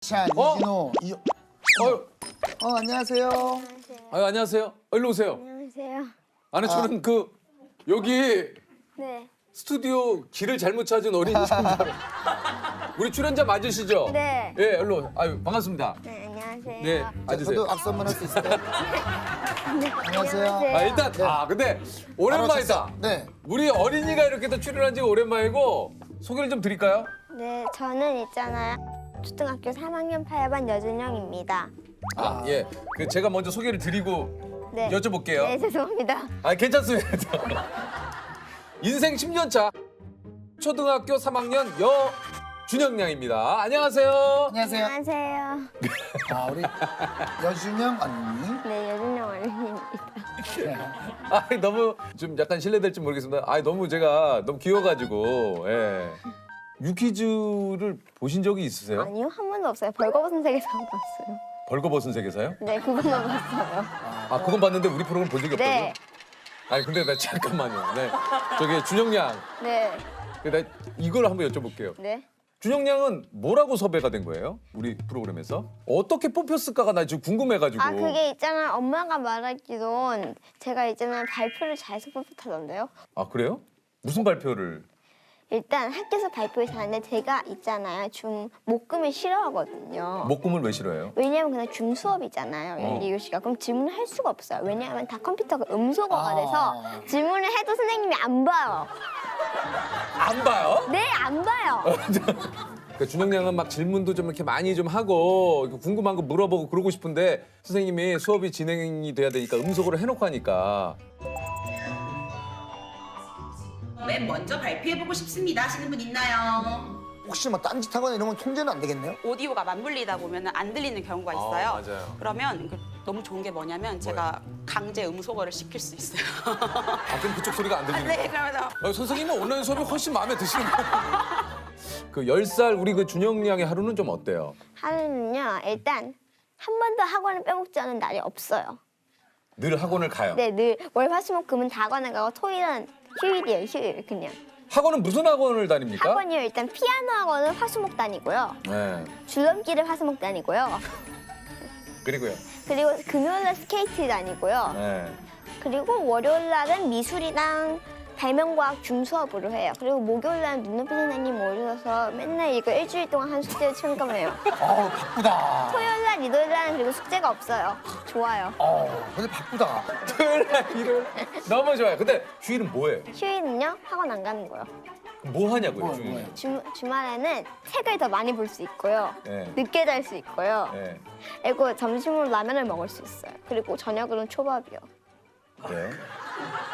자, 어? 이진호. 안녕하세요. 아유, 안녕하세요. 일로 오세요. 안녕하세요. 안에 저는 여기 네. 스튜디오 길을 잘못 찾은 어린 친구들. 우리 출연자 맞으시죠? 네. 예, 일로 오세요. 아유, 반갑습니다. 네, 안녕하세요. 네, 자, 앉으세요. 저도 악수 한번 할 수 있을까요? 안녕하세요. 아, 일단 근데 오랜만이다. 네. 우리 어린이가 이렇게 또 출연한 지가 오랜만이고 소개를 좀 드릴까요? 네, 저는 있잖아요. 초등학교 3학년 8반 여준영입니다. 아, 예. 제가 먼저 소개를 드리고 네. 여쭤볼게요. 네, 죄송합니다. 아, 괜찮습니다. 인생 10년 차 초등학교 3학년 여준영 양입니다. 안녕하세요. 안녕하세요. 안녕하세요. 우리 여준영 언니. 네, 여준영 어린이입니다. 네. 아, 너무 좀 약간 실례될지 모르겠습니다. 아, 너무 제가 너무 귀여워가지고. 예. 유퀴즈를 보신 적이 있으세요? 아니요, 한 번도 없어요. 벌거벗은 세계사만 봤어요. 벌거벗은 세계사요? 네, 그것만 봤어요. 아, 그건 봤는데 우리 프로그램 본 적이 없다고요? 네. 아니, 근데 나 잠깐만요. 네. 저기 준영 양. 네. 나 이걸 한번 여쭤볼게요. 네. 준영 양은 뭐라고 섭외가 된 거예요? 우리 프로그램에서? 어떻게 뽑혔을까가 나 지금 궁금해가지고. 아, 그게 있잖아요. 엄마가 말하기론 제가 있잖아요. 발표를 잘해서 뽑혔다던데요. 아, 그래요? 무슨 발표를? 일단 학교에서 발표를 잘하는데 제가 있잖아요. 목금을 싫어하거든요. 목금을 왜 싫어해요? 왜냐면 그냥 줌 수업이잖아요. 연리 교시가. 그럼 질문을 할 수가 없어요. 왜냐하면 다 컴퓨터가 음소거가 돼서 질문을 해도 선생님이 안 봐요. 안 봐요? 네, 안 봐요. 그러니까 준영 양은 막 질문도 좀 이렇게 많이 좀 하고 궁금한 거 물어보고 그러고 싶은데 선생님이 수업이 진행이 돼야 되니까 음소거를 해놓고 하니까. 맨 먼저 발표해보고 싶습니다 하시는 분 있나요? 혹시 뭐 딴짓하거나 이런 건 통제는 안 되겠네요? 오디오가 맞물리다 보면 안 들리는 경우가 있어요. 맞아요. 그러면 너무 좋은 게 뭐냐면 제가 강제 음소거를 시킬 수 있어요. 아, 그럼 그쪽 소리가 안 들리는 네, 거예요? 그러면 선생님은 온라인 수업이 훨씬 마음에 드시는 거예요. 그 10살 우리 준영 양의 하루는 좀 어때요? 하루는요. 일단 한 번도 학원을 빼먹지 않은 날이 없어요. 늘 학원을 가요? 네, 늘 월화수목금은 다 학원을 가고 토일은 휴일이에요. 휴일 그냥. 학원은 무슨 학원을 다닙니까? 학원이요. 일단 피아노 학원은 화수목 다니고요. 네. 줄넘기를 화수목 다니고요. 그리고요. 그리고 금요일날 스케이트 다니고요. 네. 그리고 월요일날은 미술이랑 발명과학 줌 수업으로 해요. 그리고 목요일날은 눈높이 선생님 오셔서 맨날 이거 일주일 동안 한 숙제를 출금해요. 바쁘다. 토요일날, 일요일날은 그리고 숙제가 없어요. 좋아요. 근데 바쁘다. 토요일 날 일요일 너무 좋아요. 근데 주일은 뭐예요? 휴일은요? 학원 안 가는 거요. 뭐 하냐고요, 뭐예요, 주일? 뭐예요? 주말에는 책을 더 많이 볼 수 있고요. 네. 늦게 잘 수 있고요. 네. 그리고 점심으로 라면을 먹을 수 있어요. 그리고 저녁으로는 초밥이요. 네.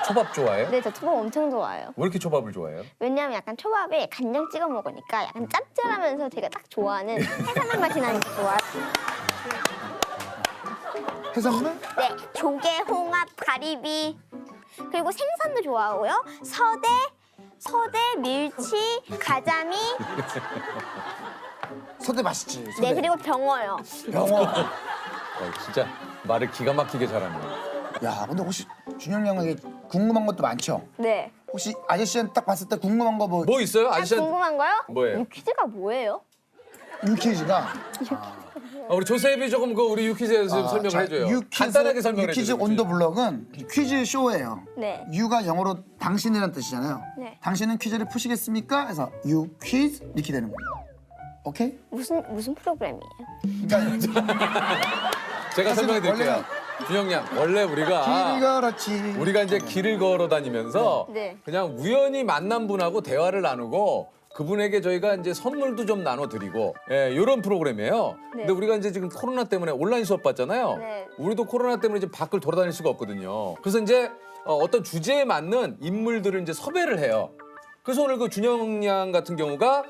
초밥 좋아해요? 네, 저 초밥 엄청 좋아해요. 왜 이렇게 초밥을 좋아해요? 왜냐면 약간 초밥에 간장 찍어 먹으니까 약간 짭짤하면서 제가 딱 좋아하는 해산물 맛이 나니까 좋아요. 해산물? 네, 조개, 홍합, 가리비 그리고 생선도 좋아하고요. 서대, 밀치, 가자미, 서대 맛있지. 서대. 네 그리고 병어요. 병어. 진짜 말을 기가 막히게 잘하네. 야, 근데 혹시 준영 양에게 궁금한 것도 많죠? 네. 혹시 아저씨한테 딱 봤을 때 궁금한 거 뭐 있어요? 딱 아저씨한테? 궁금한 거요? 뭐예요? 이 퀴즈가 뭐예요? 유퀴즈가 우리 조셉이 조금 우리 유퀴즈에서 설명을 자, 해줘요. 간단하게 설명을 유퀴즈 해줘요. 온 더 블럭은 퀴즈 쇼예요. 네. 유가 영어로 당신이라는 뜻이잖아요. 네. 당신은 퀴즈를 푸시겠습니까? 해서 유 퀴즈 이렇게 되는 거예요. 오케이? 무슨 프로그램이에요? 그러니까 제가 사실은 설명해 드릴게요. 준영 양, 원래 길을 걸었지. 우리가 이제 길을 걸어 다니면서 네. 그냥 우연히 만난 분하고 대화를 나누고 그분에게 저희가 이제 선물도 좀 나눠드리고 이런 프로그램이에요. 네. 근데 우리가 이제 지금 코로나 때문에 온라인 수업 받잖아요. 네. 우리도 코로나 때문에 이제 밖을 돌아다닐 수가 없거든요. 그래서 이제 어떤 주제에 맞는 인물들을 이제 섭외를 해요. 그래서 오늘 준영 양 같은 경우가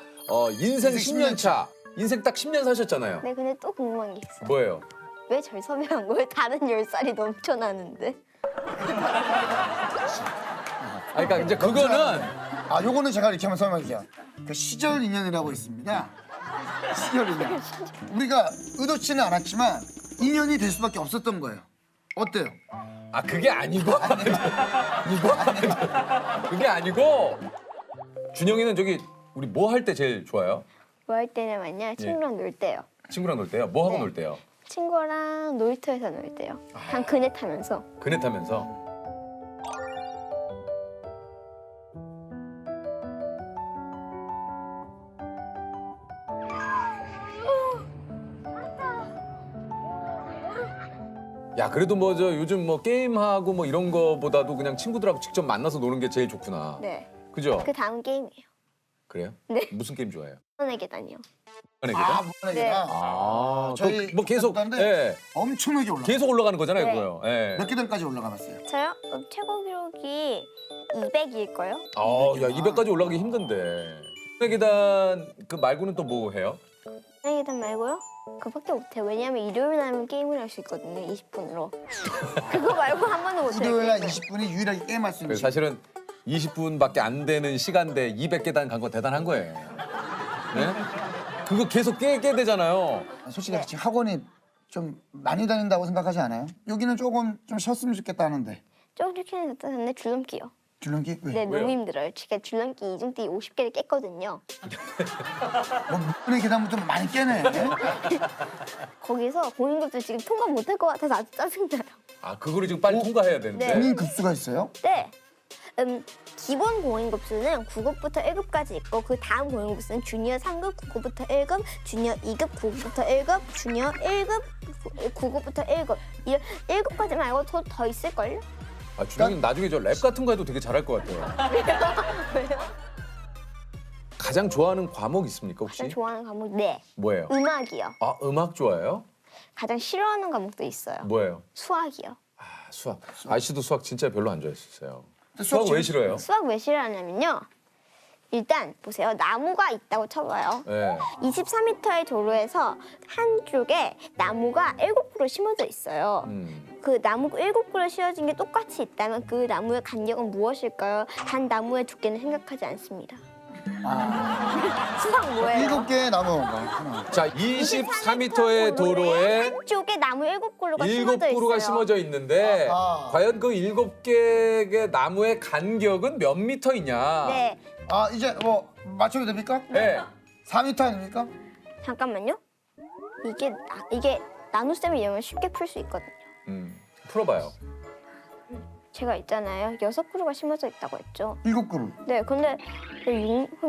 인생 10년 차, 인생 딱 10년 사셨잖아요. 네, 근데 또 궁금한 게 있어요. 뭐예요? 왜 절 섭외한 거예요? 다른 10살이 넘쳐나는데. 그러니까 이제 그거는 요거는 제가 이렇게 한번 설명할게요. 그 시절 인연이라고 있습니다. 시절 인연. 우리가 의도치는 않았지만 인연이 될 수밖에 없었던 거예요. 어때요? 그게 아니고 그게 아니고 준영이는 우리 뭐 할 때 제일 좋아요? 뭐 할 때냐면요. 친구랑 놀 때요. 친구랑 놀 때요? 뭐 하고 네. 놀 때요? 친구랑 놀이터에서 놀 때요. 그냥 그네 타면서. 그네 타면서. 야, 그래도 뭐 저 요즘 뭐 게임하고 뭐 이런 거보다도 그냥 친구들하고 직접 만나서 노는 게 제일 좋구나. 네. 그죠? 그 다음 게임이에요. 그래요? 네. 무슨 게임 좋아해요? 번의 계단이요. 연예계다? 무한하게다. 저희 뭐 계속 갔던데 예. 엄청나게 올라. 계속 올라가는 거잖아요, 네. 그거요. 예. 몇 계단까지 올라가 봤어요? 저요? 최고 기록이 200일 거요. 야, 200까지 올라가기 힘든데. 연예계단 그 말고는 또 뭐 해요? 번의 계단 말고요? 그밖에 못해요. 왜냐면 일요일 날은 게임을 할 수 있거든요. 20분으로. 그거 말고 한 번도 못해요. 일요일 날 20분이 유일하게 게임할 수 있는 그래서 사실은 20분밖에 안 되는 시간대 200계단 간 거 대단한 거예요. 네? 그거 계속 깨게 되잖아요. 시간. 솔직히 지금 학원이 좀 많이 다닌다고 생각하지 않아요? 여기는 조금 좀 쉬었으면 좋겠다 하는데 쪼그리키는 갔다 왔는데 줄넘기요. 줄넘기? 왜? 네, 왜요? 너무 힘들어요. 제가 줄넘기 이중뛰기 50개를 깼거든요. 뭐 무한의 계단부터 많이 깨네. 거기서 공인급수 지금 통과 못할 것 같아서 아주 짜증나요. 아, 그거를 지금 빨리 통과해야 되는데. 네. 공인 급수가 있어요? 네. 기본 공인급수는 9급부터 1급까지 있고 그 다음 공인급수는 주니어 3급 9급부터 1급, 주니어 2급 9급부터 1급, 주니어 1급 9급부터 1급. 1급까지 말고 더 있을걸요? 아, 준영님 나중에 저 랩 같은 거 해도 되게 잘할 것 같아요. 왜요? 가장 좋아하는 과목 있습니까, 혹시? 가장 좋아하는 과목 네. 뭐예요? 음악이요. 아, 음악 좋아해요? 가장 싫어하는 과목도 있어요. 뭐예요? 수학이요. 아, 수학. 아저씨도 수학 진짜 별로 안 좋아했었어요. 근데 수학 왜 지금- 싫어요? 수학 왜 싫어하냐면요. 일단 보세요. 나무가 있다고 쳐봐요. 네. 24m의 도로에서 한쪽에 나무가 7그루 심어져 있어요. 그 나무 7그루 심어진 게 똑같이 있다면 그 나무의 간격은 무엇일까요? 단 나무의 두께는 생각하지 않습니다. 수학 뭐예요? 7개의 나무가 하나. 자, 24m의 도로에 한쪽에 나무 7그루가 심어져 7그루가 있어요. 심어져 있는데 아하. 과연 그 7개의 나무의 간격은 몇 미터이냐? 네. 아 이제 뭐 맞춰도 됩니까? 네. 4m 아닙니까? 잠깐만요. 이게 나눗셈을 이용하면 쉽게 풀 수 있거든요. 풀어봐요. 제가 있잖아요. 6그루가 심어져 있다고 했죠. 7그루. 네, 근데 그럼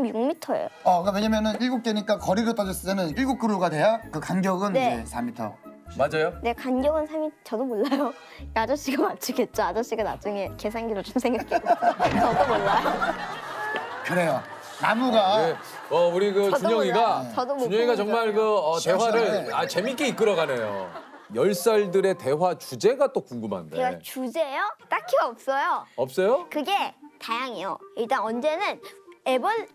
6m예요. 그러니까 왜냐면은 7개니까 거리로 따졌을 때는 7그루가 돼야 그 간격은 네. 이제 4m. 맞아요? 네, 간격은 3m. 저도 몰라요. 아저씨가 맞추겠죠. 아저씨가 나중에 계산기로 좀 생각해. 저도 몰라요. 그래요. 나무가 네. 우리 그 저도 준영이가 몰라요. 저도 못 준영이가 보는 정말 그 대화를 시원시원해. 재밌게 이끌어가네요. 10살들의 대화 주제가 또 궁금한데. 제가 주제요? 딱히 없어요. 없어요? 그게 다양해요. 일단 언제는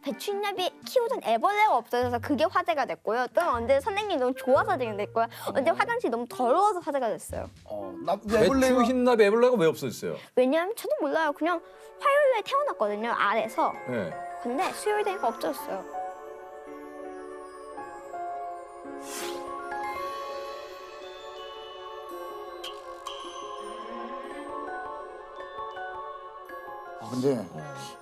배추잎이 키우던 애벌레가 없어져서 그게 화제가 됐고요. 또 언제 선생님이 너무 좋아서 화제가 됐고요. 언제 화장실이 너무 더러워서 화제가 됐어요. 배추 흰납 애벌레가 왜 없어졌어요? 왜냐하면 저도 몰라요. 그냥 화요일에 태어났거든요. 알에서. 네. 근데 수요일 되니까 없어졌어요. 근데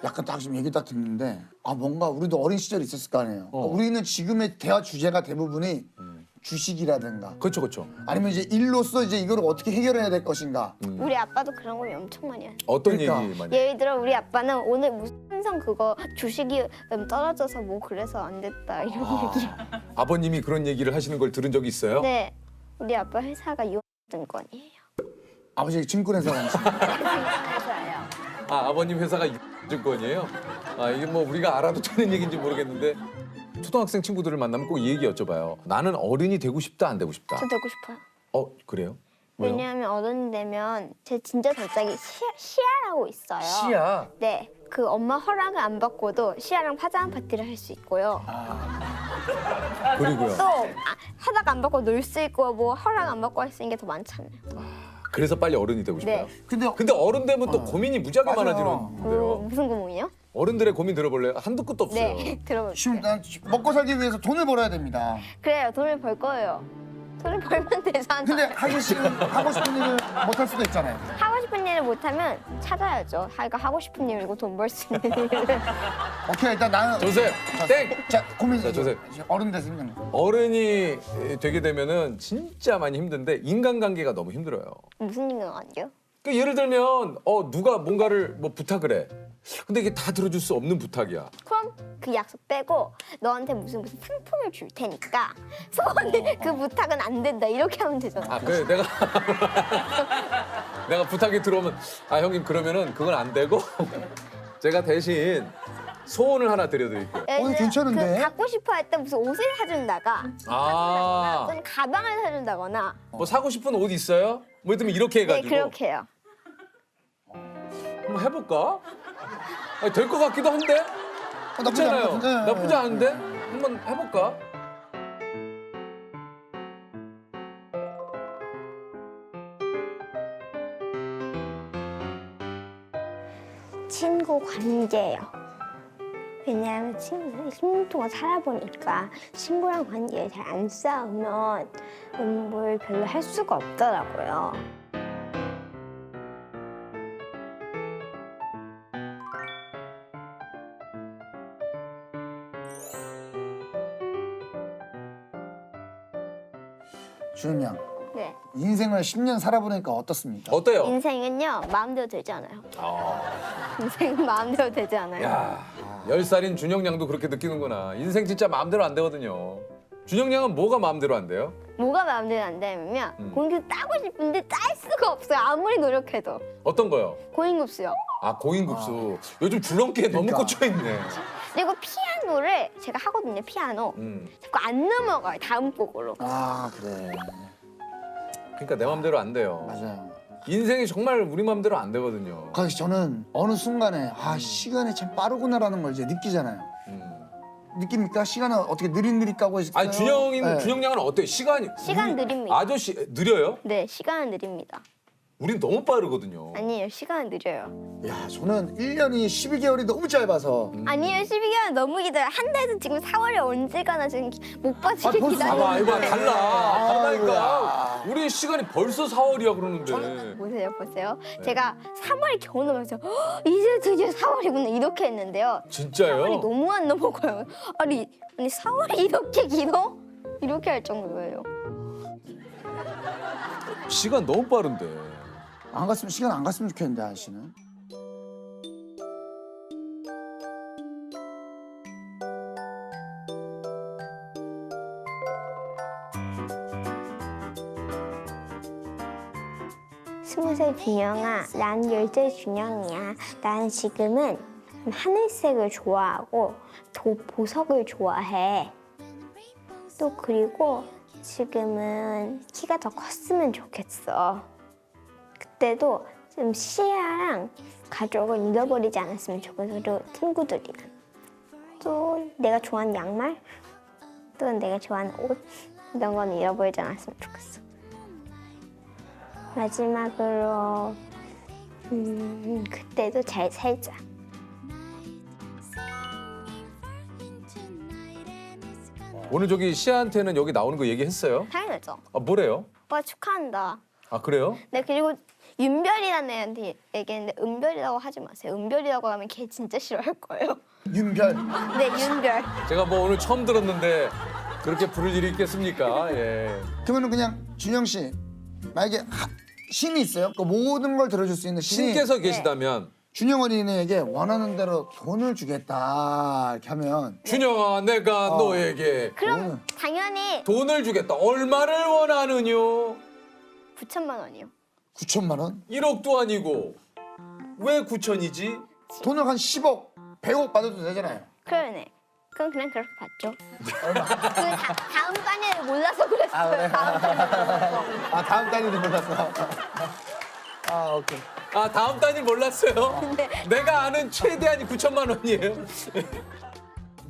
약간 딱 지금 얘기 딱 듣는데 뭔가 우리도 어린 시절이 있었을 거 아니에요. 우리는 지금의 대화 주제가 대부분이 주식이라든가 그렇죠, 그렇죠. 아니면 이제 일로서 이제 이걸 어떻게 해결해야 될 것인가. 우리 아빠도 그런 걸 엄청 많이 하죠. 어떤 그러니까. 얘기 많이? 예를 들어 우리 아빠는 오늘 무슨 삼성 그거 주식이 떨어져서 뭐 그래서 안 됐다 이런 얘기. 아버님이 그런 얘기를 하시는 걸 들은 적이 있어요? 네, 우리 아빠 회사가 유증권이에요. 아버지 증권회사 다니시는 회사예요. 아버님 회사가 증권이에요? 이게 뭐 우리가 알아도 되는 얘기인지 모르겠는데 초등학생 친구들을 만나면 꼭 이 얘기 여쭤봐요. 나는 어른이 되고 싶다, 안 되고 싶다? 저 되고 싶어요. 그래요? 왜요? 왜냐하면 어른이 되면 제 진짜 별장이 시아라고 있어요. 시야. 네, 그 엄마 허락을 안 받고도 시아랑 파자마 파티를 할 수 있고요. 그리고요. 또 허락 안 받고 놀 수 있고 뭐 허락 안 받고 할 수 있는 게 더 많잖아요. 그래서 빨리 어른이 되고 싶어요. 네. 근데 어른 되면 또 고민이 무지하게 맞아요. 많아지는데요. 무슨 고민이요? 어른들의 고민 들어볼래요? 한두 끝도 없어요. 네, 들어볼게요. 쉬운 난 먹고 살기 위해서 돈을 벌어야 됩니다. 그래요, 돈을 벌 거예요. 돈을 벌면 되잖아. 근데 하고 싶은 일을 못 할 수도 있잖아요. 하고 싶은 일을 못하면 찾아야죠. 자기가 하고 싶은 일이고 돈 벌 수 있는 일을. 오케이, 일단 나는 조셉 땡. 자, 고민. 자, 조셉. 어른 됐으면 어른이 되게 되면은 진짜 많이 힘든데 인간관계가 너무 힘들어요. 무슨 일은 안 돼요? 그 예를 들면 누가 뭔가를 뭐 부탁을 해. 근데 이게 다 들어줄 수 없는 부탁이야. 그럼 그 약속 빼고 너한테 무슨 상품을 줄 테니까 소원을 그 부탁은 안 된다 이렇게 하면 되잖아. 아, 그래 내가 내가 부탁이 들어오면 형님 그러면은 그건 안 되고 제가 대신 소원을 하나 드려드릴게요. 예를 들면 괜찮은데? 그 갖고 싶어 할 때 무슨 옷을 사준다가 아, 또는 가방을 사준다거나 뭐 사고 싶은 옷 있어요? 뭐 예를 들면 이렇게 네 해가지고 그렇게 해요. 한번 해볼까? 될 것 같기도 한데? 나쁘지 않은 것 있잖아요. 같은데. 나쁘지 않은데? 한번 해볼까? 친구 관계예요. 왜냐하면 친구는 10년 동안 살아보니까 친구랑 관계 잘 안 쌓으면 뭘 별로 할 수가 없더라고요. 주은 양, 네. 인생을 10년 살아보니까 어떻습니까? 어때요? 인생은요 마음대로 되지 않아요. 인생은 마음대로 되지 않아요. 야, 10살인 준영 양도 그렇게 느끼는구나. 인생 진짜 마음대로 안 되거든요. 준영 양은 뭐가 마음대로 안 돼요? 뭐가 마음대로 안 되냐면 고인국수 따고 싶은데 딸 수가 없어요. 아무리 노력해도. 어떤 거요? 고인국수요. 아, 고인국수. 요즘 줄넘기에 너무 그러니까. 꽂혀있네. 그리고 피아노를 제가 하거든요. 피아노. 자꾸 안 넘어가요. 다음 곡으로. 아, 그래. 그러니까 내 마음대로 안 돼요. 맞아요. 인생이 정말 우리 마음대로 안 되거든요. 그래서 저는 어느 순간에 시간이 참 빠르구나라는 걸 이제 느끼잖아요. 느낍니까? 시간은 어떻게 느릿느릿 가고 있어요? 아니, 준영 네. 양은 어때요? 시간 느립니다. 아저씨, 느려요? 네, 시간은 느립니다. 우린 너무 빠르거든요. 아니에요. 시간은 느려요. 야, 저는 1년이 12개월이 너무 짧아서 아니에요. 12개월 너무 기다려. 한 달도 지금 4월에 언제 가나 지금 못 빠지게 벌써 기다리고 봐봐, 이거 있는데. 다르니까. 우리 시간이 벌써 4월이야 그러는데. 보세요, 보세요. 네. 제가 3월이 겨우 넘어서 이제 드디어 4월이구나 이렇게 했는데요. 4월이 진짜요? 너무 안 넘어가요. 아니 4월이 이렇게 길어? 이렇게 할 정도예요. 시간 너무 빠른데. 안 갔으면 시간 안 갔으면 좋겠는데 아저씨는. 스무 살 준영아, 난 10살 준영이야. 난 지금은 하늘색을 좋아하고 보석을 좋아해. 또 그리고 지금은 키가 더 컸으면 좋겠어. 그때도 좀 시야랑 가족을 잃어버리지 않았으면 좋겠어. 그리고 친구들이랑. 또 내가 좋아하는 양말, 또 내가 좋아하는 옷 이런 건 잃어버리지 않았으면 좋겠어. 마지막으로 그때도 잘 살자. 오늘 저기 시아한테는 여기 나오는 거 얘기했어요? 당연하죠. 아, 뭐래요? 오빠 축하한다. 아, 그래요? 네, 그리고 윤별이라는 애한테 얘기했는데 은별이라고 하지 마세요. 은별이라고 하면 걔 진짜 싫어할 거예요. 윤별. 네, 윤별. 제가 뭐 오늘 처음 들었는데 그렇게 부를 일이 있겠습니까? 예. 그러면은 그냥 준영 씨 만약에 신이 있어요. 그 모든 걸 들어줄 수 있는 신이 신께서 계시다면 준영 어린이에게 원하는 대로 돈을 주겠다 이렇게 하면 준영아, 내가 너에게 그럼 당연히 돈을 주겠다. 얼마를 원하느뇨? 9천만 원이요. 9천만 원? 1억도 아니고 왜 9천이지? 돈을 한 10억, 100억 받아도 되잖아요. 그러네. 그럼 그냥 그렇게 받죠. 다음 단위를 몰라서 그랬어요. 그래? 다음 단위를 몰라서. 아, 다음 단위도 몰랐어. 아, 오케이. 아, 다음 단위 몰랐어요? 네. 내가 아는 최대한이 9천만 원이에요.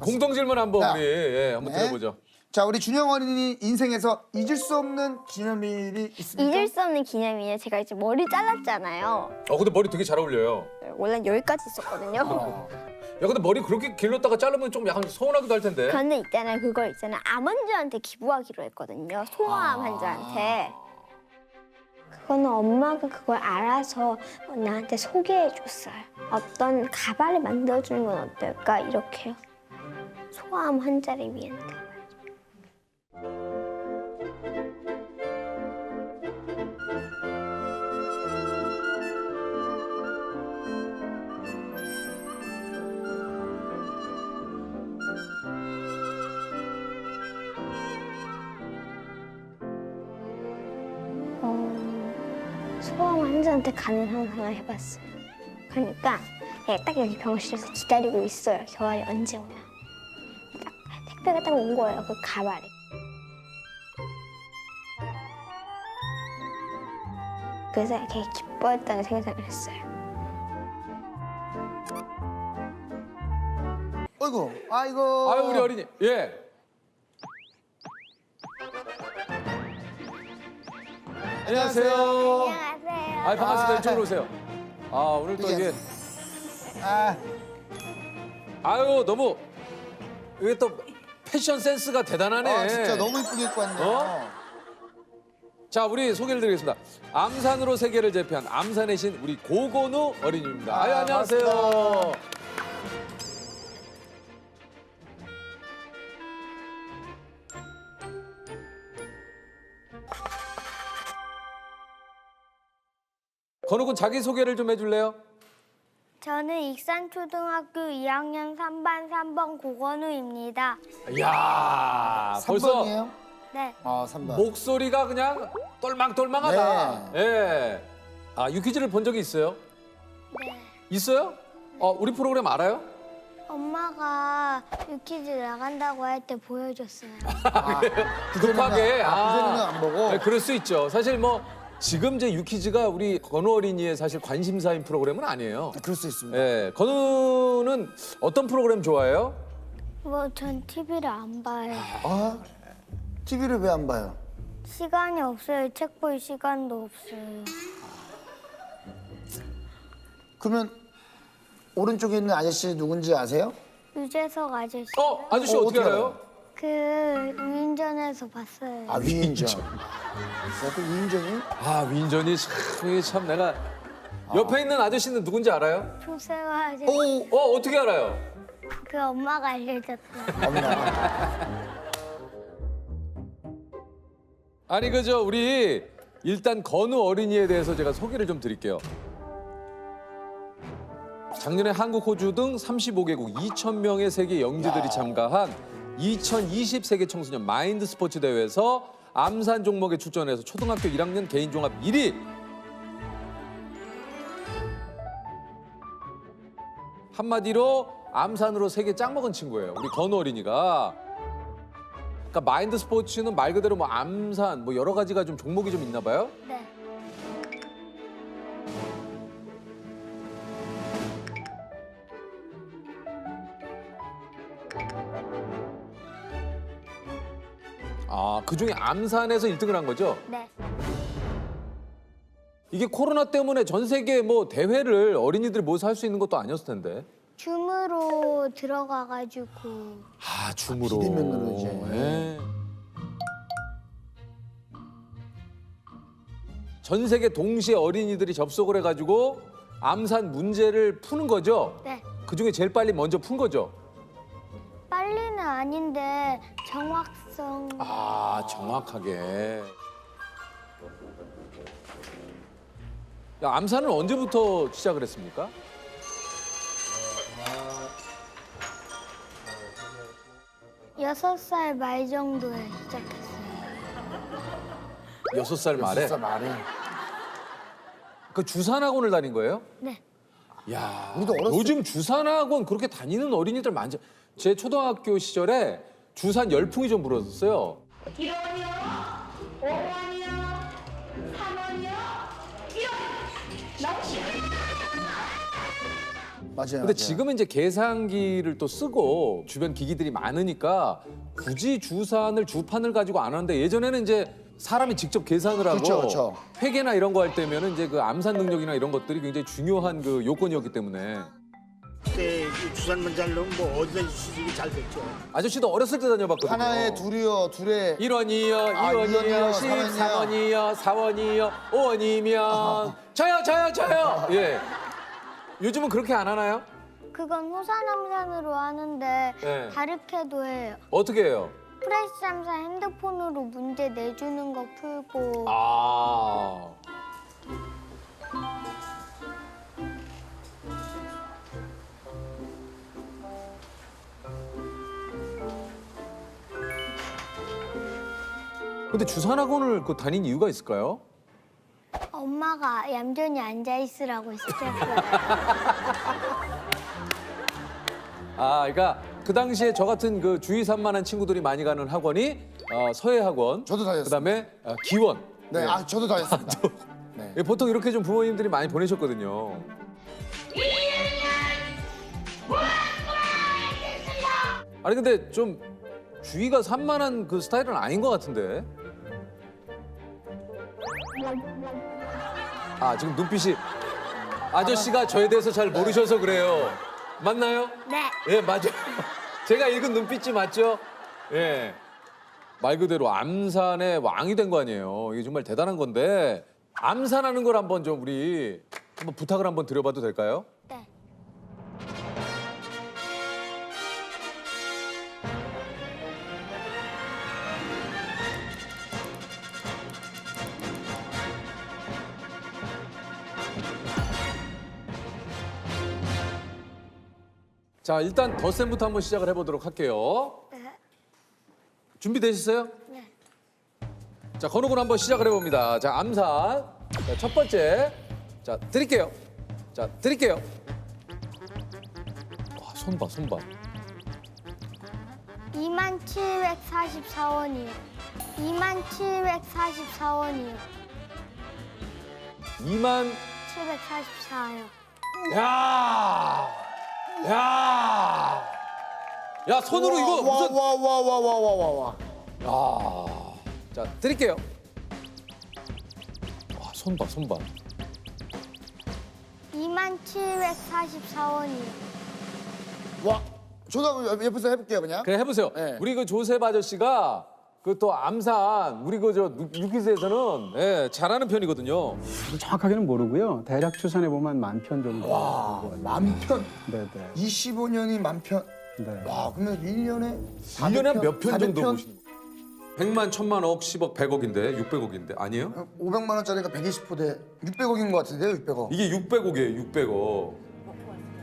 공동 질문 한번 자, 우리 한번 네. 들어보죠. 자, 우리 준영 어린이 인생에서 잊을 수 없는 기념일이 있습니까? 잊을 수 없는 기념이에요. 제가 이제 머리 잘랐잖아요. 근데 머리 되게 잘 어울려요. 원래 여기까지 있었거든요. 야 근데 머리 그렇게 길렀다가 자르면 좀 약간 서운하기도 할 텐데. 근데 있잖아요. 그거 있잖아요. 암 환자한테 기부하기로 했거든요. 소아암 환자한테. 그거는 엄마가 그걸 알아서 나한테 소개해 줬어요. 어떤 가발을 만들어주는 건 어떨까? 이렇게요. 소아암 환자를 위한 가발. 소아암 환자한테 가는 상상을 해봤어요. 그러니까 내가 딱 여기 병실에서 기다리고 있어요. 겨울이 언제 오나. 딱 택배가 딱 온 거예요. 그 가발에. 그래서 이렇게 기뻐했다는 생각을 했어요. 어이구, 아이고. 아유 우리 어린이. 예. 안녕하세요. 안녕하세요. 아 반갑습니다. 이쪽으로 오세요. 아 오늘 또 이게 아, 아유 너무 이게 또 패션 센스가 대단하네. 아, 진짜 너무 이쁘게 입고 왔네요. 어? 자 우리 소개를 드리겠습니다. 암산으로 세계를 제패한 암산의 신 우리 고건우 어린이입니다. 아유 안녕하세요. 반갑습니다. 건우 군 자기 소개를 좀 해줄래요? 저는 익산초등학교 2학년 3반 3번 고건우입니다. 이야 벌써 3번이에요? 네. 아, 3번. 목소리가 그냥 똘망똘망하다. 예. 아 유퀴즈를 본 적이 있어요? 네. 있어요? 우리 프로그램 알아요? 엄마가 유퀴즈 나간다고 할 때 보여줬어요. 급하게. 그전에는 안 보고. 네, 그럴 수 있죠. 사실 뭐 지금 이제 유퀴즈가 우리 건우 어린이의 사실 관심사인 프로그램은 아니에요. 그럴 수 있습니다. 예, 건우는 어떤 프로그램 좋아해요? 뭐 전 TV를 안 봐요. 아, TV를 왜 안 봐요? 시간이 없어요. 책 볼 시간도 없어요. 그러면 오른쪽에 있는 아저씨 누군지 아세요? 유재석 아저씨. 아저씨 어, 어떻게 어떻게 알아요? 그 위인전에서 봤어요. 아, 위인전. 그 위인전이? 아, 윈전이 참 내가 옆에 있는 아저씨는 누군지 알아요? 조세호 아저씨. 어떻게 알아요? 그 엄마가 알려줬어요. 엄마. 아니 그저 우리 일단 건우 어린이에 대해서 제가 소개를 좀 드릴게요. 작년에 한국, 호주 등 35개국 2,000명의 세계 영지들이 참가한 2020 세계 청소년 마인드 스포츠 대회에서 암산 종목에 출전해서 초등학교 1학년 개인 종합 1위. 한마디로 암산으로 세계 짱 먹은 친구예요. 우리 건우 어린이가. 그러니까 마인드 스포츠는 말 그대로 뭐 암산 뭐 여러 가지가 좀 종목이 좀 있나 봐요. 네. 아, 그중에 암산에서 1등을 한 거죠? 네. 이게 코로나 때문에 전 세계 뭐 대회를 어린이들이 모여서 할 수 있는 것도 아니었을 텐데. 줌으로 들어가가지고 아, 줌으로. 비대면으로 이제. 예. 전 세계 동시에 어린이들이 접속을 해가지고 암산 문제를 푸는 거죠? 네. 그중에 제일 빨리 먼저 푼 거죠? 빨리는 아닌데 정확성. 아, 정확하게. 야, 암산은 언제부터 시작을 했습니까? 여섯 살 말 정도에 시작했어요. 6살 말에? 진짜 말해. 그 주산학원을 다닌 거예요? 네. 야, 우리도 어렸을 요즘 주산학원 그렇게 다니는 어린이들 많죠. 제 초등학교 시절에 주산 열풍이 좀 불었었어요. 1원이요, 5원이요, 3원이요, 1원. 넘치. 맞아요. 근데 지금은 이제 계산기를 또 쓰고 주변 기기들이 많으니까 굳이 주산을 주판을 가지고 안 하는데 예전에는 이제 사람이 직접 계산을 하고 그렇죠, 그렇죠. 회계나 이런 거 할 때면은 이제 그 암산 능력이나 이런 것들이 굉장히 중요한 그 요건이었기 때문에 그때 주산만 잘 넣으면 뭐 어디서 시집이 잘 됐죠. 아저씨도 어렸을 때 다녀봤거든요. 하나에 둘이요, 둘에 1원이요, 아, 2원이요, 2원이요, 13원이요, 4원이요, 5원이면 저요. 예. 요즘은 그렇게 안 하나요? 그건 호산함산으로 하는데 네. 다르게도 해요. 어떻게 해요? 프레시 잠사 핸드폰으로 문제 내주는 거 풀고 아. 근데 주산학원을 그 다닌 이유가 있을까요? 엄마가 얌전히 앉아 있으라고 시켰어요. 아, 그러니까 그 당시에 저 같은 그 주위 산만한 친구들이 많이 가는 학원이 서예학원, 저도 다녔습니다. 그다음에 기원. 네, 아 저도 다 했습니다. 네. 예, 보통 이렇게 좀 부모님들이 많이 보내셨거든요. 아니 근데 좀 주위가 산만한 그 스타일은 아닌 것 같은데. 아 지금 눈빛이 아저씨가 저에 대해서 잘 모르셔서 그래요. 맞나요? 네. 예 맞아요. 제가 읽은 눈빛이 맞죠? 예. 말 그대로 암산의 왕이 된 거 아니에요. 이게 정말 대단한 건데 암산하는 걸 한번 좀 우리 한번 부탁을 한번 드려봐도 될까요? 네. 자 일단 덧셈부터 한번 시작을 해보도록 할게요. 네. 준비되셨어요? 네. 자 건욱으로 한번 시작을 해봅니다. 자 암산 자, 첫 번째 자 드릴게요. 자 드릴게요. 와 손 봐 손 봐. 2744원이요. 2744원이요. 2만 744요. 야. 야. 야 손으로 이거 무슨 와와와와와와와. 야. 자 드릴게요. 와 손 봐 손 봐. 2744원이요. 와, 저도 한번 옆에서 해볼게요 그냥. 그래 해보세요. 네. 우리 그 조셉 아저씨가 그 또 암산 우리 그 저 유퀴즈에서는 예, 잘하는 편이거든요. 정확하게는 모르고요. 대략 추산해 보면 10,000편 정도. 와, 만편. 네네. 25년이 만편. 네. 와, 그러면 1년에 1년에 한 몇 편 정도 400편? 보시는 거예요? 100만, 1000만, 억, 10억, 100억인데 600억인데 아니에요? 500만 원짜리가 120호대 600억인 것 같은데요, 600억. 이게 600억이에요, 600억.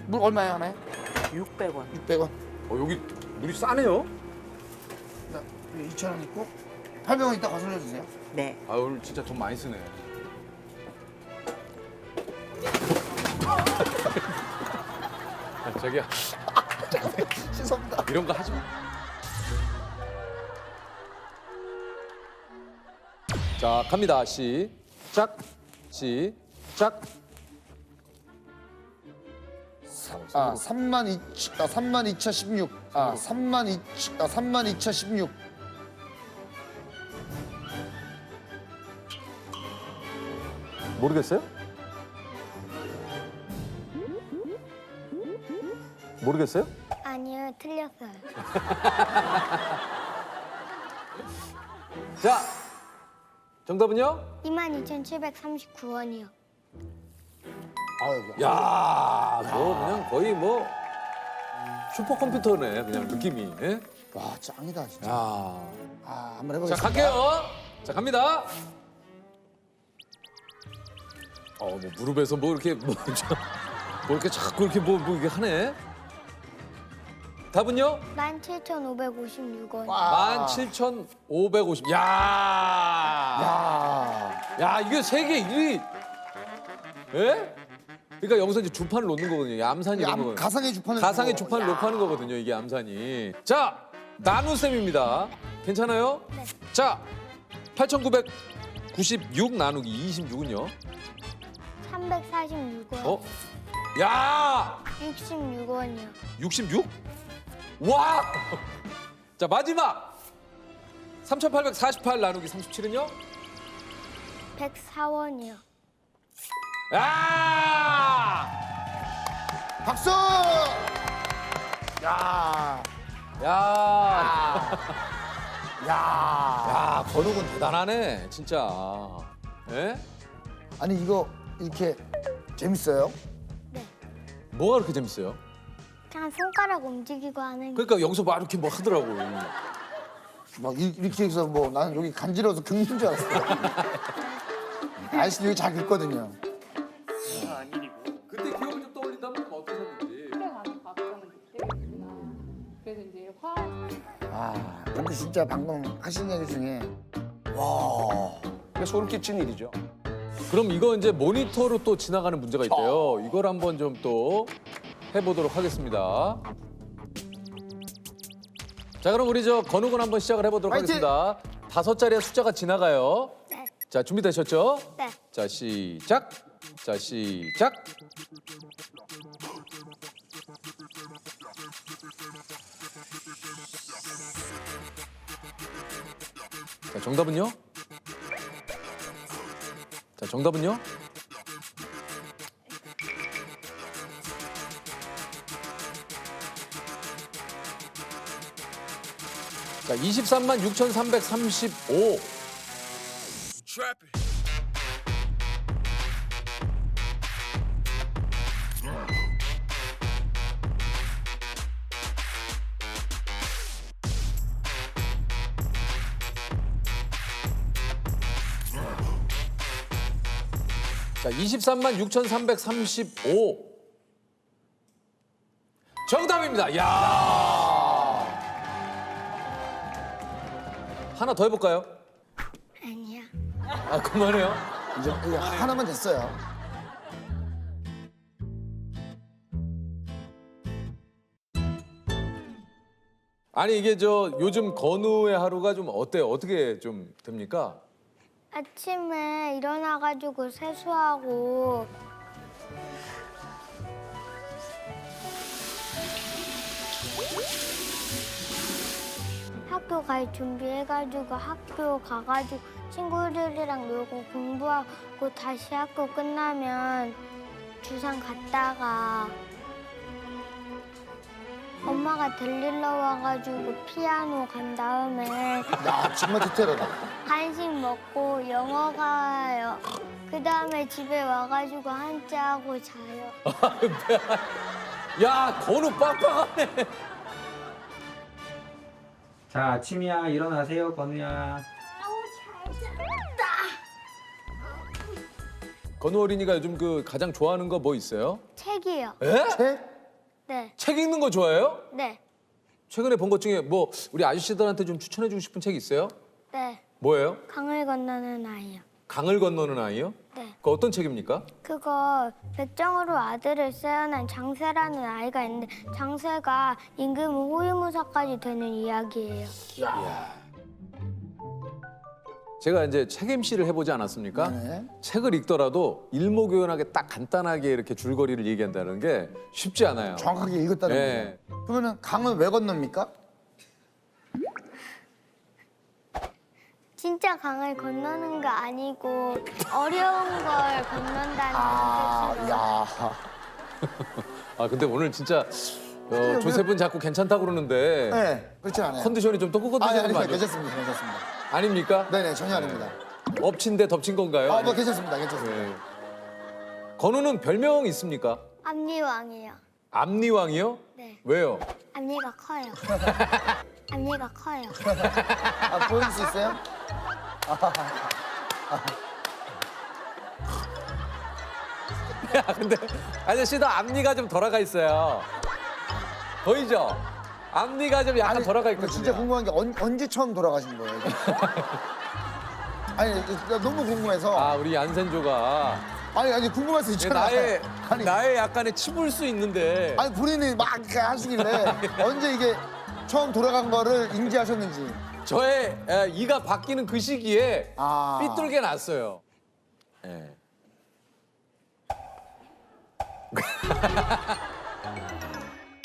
물 얼마에 하나요? 600원. 600원. 여기 물이 싸네요. 2,000원 있고 800원 이따 거슬러 주세요. 네. 아 오늘 진짜 돈 많이 쓰네. 자기야 죄송합니다. 이런 거 하지 마. 자 갑니다. 시작. 시작. 아, 32,016. 아, 32,016. 모르겠어요? 모르겠어요? 아니요, 틀렸어요. 자 정답은요? 22,739원이요. 아유, 야, 뭐 그냥 거의 뭐 슈퍼컴퓨터네 그냥 느낌이. 예? 와, 짱이다 진짜. 야. 아, 한번 자 해보겠습니다. 갈게요. 자 갑니다. 뭐 무릎에서 뭐 이렇게 뭐 이렇게 자꾸 이렇게 뭐 이게 하네. 답은요? 17,556원. 와. 17,550. 야. 야. 야, 이게 세계 1위. 예? 그러니까 여기서 이제 주판을 놓는 거거든요. 이 암산이 이런 거. 가상의 주판을 가상의 두고. 주판을 놓고 하는 거거든요. 이게 암산이. 자, 나누셈입니다. 괜찮아요? 네. 자, 8,996 나누기 26은요? 346원. 어? 야! 66원이요. 66? 와! 자, 마지막. 3,848 나누기 37은요? 104원이요. 야! 박수! 야, 야, 야. 야, 건욱은 대단하네, 진짜. 예? 아니 이거 이렇게 재밌어요? 뭐가 그렇게 재밌어요? 그냥 손가락 움직이고 하는 게. 그러니까 여기서 막 이렇게 뭐 하더라고. 막 이렇게 해서 뭐 나는 여기 간지러워서 긁는 줄 알았어. 아저씨 여기 잘 긁거든요. 그때 기억을 좀 떠올린다면 어떠셨는지. 그래서 이제 화 아, 근데 진짜 방금 하신 얘기 중에 와, 소름 끼치는 일이죠. 그럼 이거 이제 모니터로 또 지나가는 문제가 있대요. 이걸 한번 좀 또 해보도록 하겠습니다. 자, 그럼 우리 저 건욱은 한번 시작을 해보도록 화이팅! 하겠습니다. 5자리의 숫자가 지나가요. 네. 자, 준비되셨죠? 네. 자, 시작. 자, 시작. 자, 정답은요? 자, 정답은요? 자, 23만 6,335. 자, 23만 6,335. 정답입니다. 야! 하나 더 해볼까요? 아니야. 아, 그만해요. 이제 이거 하나만 됐어요. 아니, 이게 저 요즘 건우의 하루가 좀 어때요? 어떻게 좀 됩니까? 아침에 일어나가지고 세수하고 학교 갈 준비해가지고 학교 가가지고 친구들이랑 놀고 공부하고 다시 학교 끝나면 주상 갔다가 엄마가 데리러 와가지고 피아노 간 다음에 야, 정말 디테일하다. 간식 먹고 영어 가요. 그 다음에 집에 와가지고 한자하고 자요. 야, 건우 빡빡하네. 자, 아침이야. 일어나세요, 건우야. 건우 어린이가 요즘 그 가장 좋아하는 거 뭐 있어요? 책이요. 에? 책? 네, 책 읽는 거 좋아해요? 네, 최근에 본 것 중에 뭐 우리 아저씨들한테 좀 추천해주고 싶은 책 있어요? 네. 뭐예요? 강을 건너는 아이요. 강을 건너는 아이요? 네. 그 어떤 책입니까? 그거 백정으로 아들을 세어난 장세라는 아이가 있는데 장세가 임금 호위무사까지 되는 이야기예요. 제가 이제 책 MC를 해보지 않았습니까? 네. 책을 읽더라도 일목요연하게 딱 간단하게 이렇게 줄거리를 얘기한다는 게 쉽지 않아요. 정확하게 읽었다는 네. 거죠. 그러면은 강을 왜 건넙니까? 진짜 강을 건너는 거 아니고 어려운 걸 건넌다는 아, 뜻으로. 야. 아, 근데 오늘 진짜 조셉은 자꾸 괜찮다고 그러는데 네, 그렇지 않아요. 컨디션이 좀 똑똑해지는 아니, 거 아니에요? 괜찮습니다, 괜찮습니다. 아닙니까? 네네, 전혀 아닙니다. 엎친 데 덮친 건가요? 아, 뭐 괜찮습니다, 괜찮습니다. 네. 건우는 별명 있습니까? 앞니왕이요. 앞니왕이요? 네. 왜요? 앞니가 커요. 앞니가 커요. 아, 보여줄 수 있어요? 야, 근데 아저씨도 앞니가 좀 돌아가 있어요. 보이죠? 앞니가 좀 약간 돌아가 있거든요. 진짜 궁금한 게 언제 처음 돌아가신 거예요? 이게? 아니, 나 너무 궁금해서. 아, 우리 얀센조가 아니, 궁금할 수 있잖아요. 나의 약간의 치부일 수 있는데 아니, 본인이 막 이렇게 하시길래 언제 이게 처음 돌아간 거를 인지하셨는지. 저의 이가 바뀌는 그 시기에 아. 삐뚤게 났어요. 예.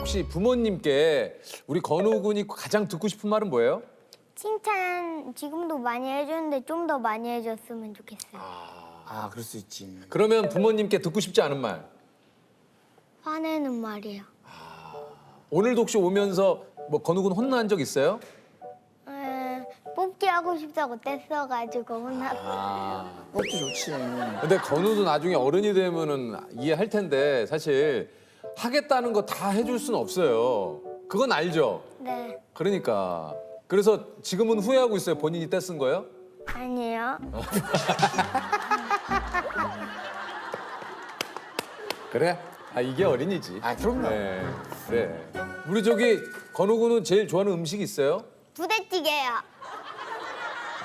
혹시 부모님께 우리 건우 군이 가장 듣고 싶은 말은 뭐예요? 칭찬 지금도 많이 해주는데 좀 더 많이 해줬으면 좋겠어요. 아, 그럴 수 있지. 그러면 부모님께 듣고 싶지 않은 말. 화내는 말이에요. 오늘도 혹시 오면서 뭐 건욱은 혼난 적 있어요? 뽑기 하고 싶다고 뗐어가지고 혼났어요. 아. 뽑기 좋지. 근데 건우도 나중에 어른이 되면은 이해할 텐데 사실 하겠다는 거 다 해줄 수는 없어요. 그건 알죠? 네. 그러니까. 그래서 지금은 후회하고 있어요. 본인이 떼쓴 거요? 아니요. 그래? 아 이게 어린이지. 아, 그럼요. 네. 그래. 우리 저기 건우군은 제일 좋아하는 음식 있어요? 부대찌개요.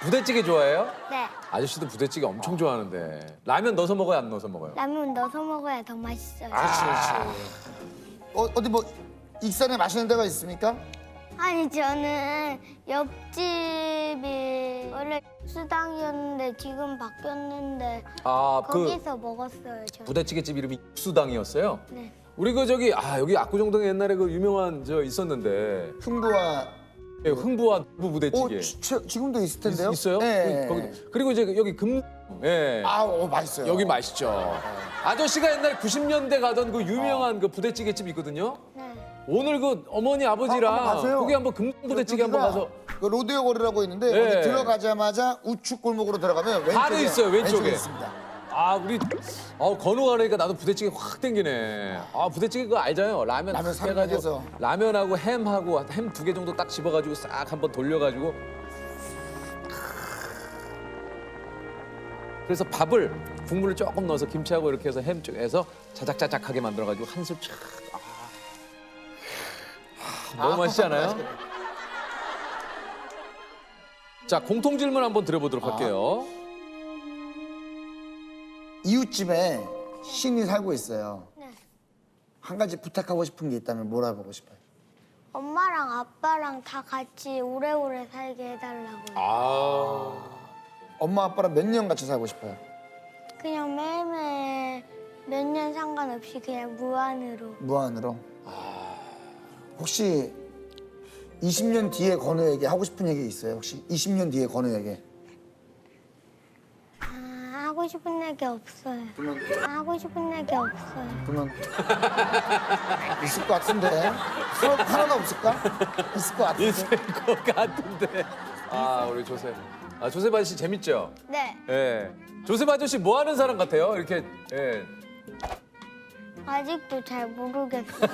부대찌개 좋아해요? 네. 아저씨도 부대찌개 엄청 좋아하는데 라면 넣어서 먹어요, 안 넣어서 먹어요? 라면 넣어서 먹어야 더 맛있어요. 어디 뭐 익산에 맛있는 데가 있습니까? 아니 저는 옆집이 원래 수당이었는데 지금 바뀌었는데 아, 그 거기서 먹었어요. 저. 부대찌개 집 이름이 수당이었어요? 네. 우리 그 저기 여기 압구정동에 옛날에 그 유명한 저 있었는데 흥부와 예, 흥부와 부대찌개 지금도 있을 텐데요. 있어요? 네. 그리고 이제 여기 예. 맛있어요. 여기 맛있죠. 아저씨가 옛날에 90년대 가던 그 유명한 그 부대찌개 집 있거든요. 네. 오늘 그 어머니 아버지랑 한번 가세요. 거기 한번 부대찌개 한번 가서 그 로데오 거리라고 있는데 네. 거기 들어가자마자 우측 골목으로 들어가면 왼쪽에 바로 있어요, 왼쪽에. 있습니다. 우리 건우가 그러니까 나도 부대찌개 확 땡기네. 부대찌개 그거 알잖아요. 라면 라면 딱 해가지고 사르르해서. 라면하고 햄하고 햄 2개 정도 딱 집어가지고 싹 한번 돌려가지고 그래서 밥을 국물을 조금 넣어서 김치하고 이렇게 해서 햄 쪽에서 자작자작하게 만들어가지고 한술 촥. 너무 맛있지 않아요? 자, 공통 질문 한번 드려보도록 할게요. 이웃집에 신이 살고 있어요. 네. 한 가지 부탁하고 싶은 게 있다면 뭘 해보고 싶어요? 엄마랑 아빠랑 다 같이 오래오래 살게 해달라고요. 엄마 아빠랑 몇 년 같이 살고 싶어요? 그냥 매일매일 몇 년 상관없이 그냥 무한으로. 무한으로? 혹시 20년 뒤에 건우에게 하고 싶은 얘기 있어요? 혹시 20년 뒤에 건우에게? 하고 싶은 얘기 없어요. 하고 싶은 얘기 없어요. 그러면 있을 것 같은데 하나도 없을까? 있을 것 같은데. 있을 것 같은데. 우리 조셉. 조셉 아저씨 재밌죠? 네. 예. 조셉 아저씨 뭐 하는 사람 같아요? 이렇게 예. 아직도 잘 모르겠어요.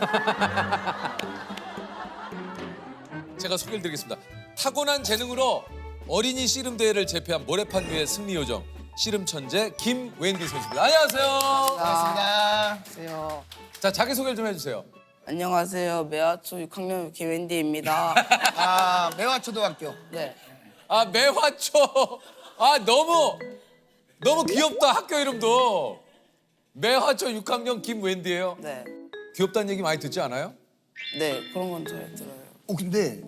제가 소개를 드리겠습니다. 타고난 재능으로 어린이 씨름 대회를 제패한 모래판 위의 승리 요정 씨름 천재 김웬디 선수입니다. 안녕하세요. 반갑습니다. 자, 자기 소개를 좀 해주세요. 안녕하세요. 매화초 6학년 김wen디입니다. 매화초등학교. 네. 매화초. 너무 귀엽다. 학교 이름도. 매화초 6학년 김웬디예요. 네. 귀엽다는 얘기 많이 듣지 않아요? 네, 그런 건 잘 들어요. 근데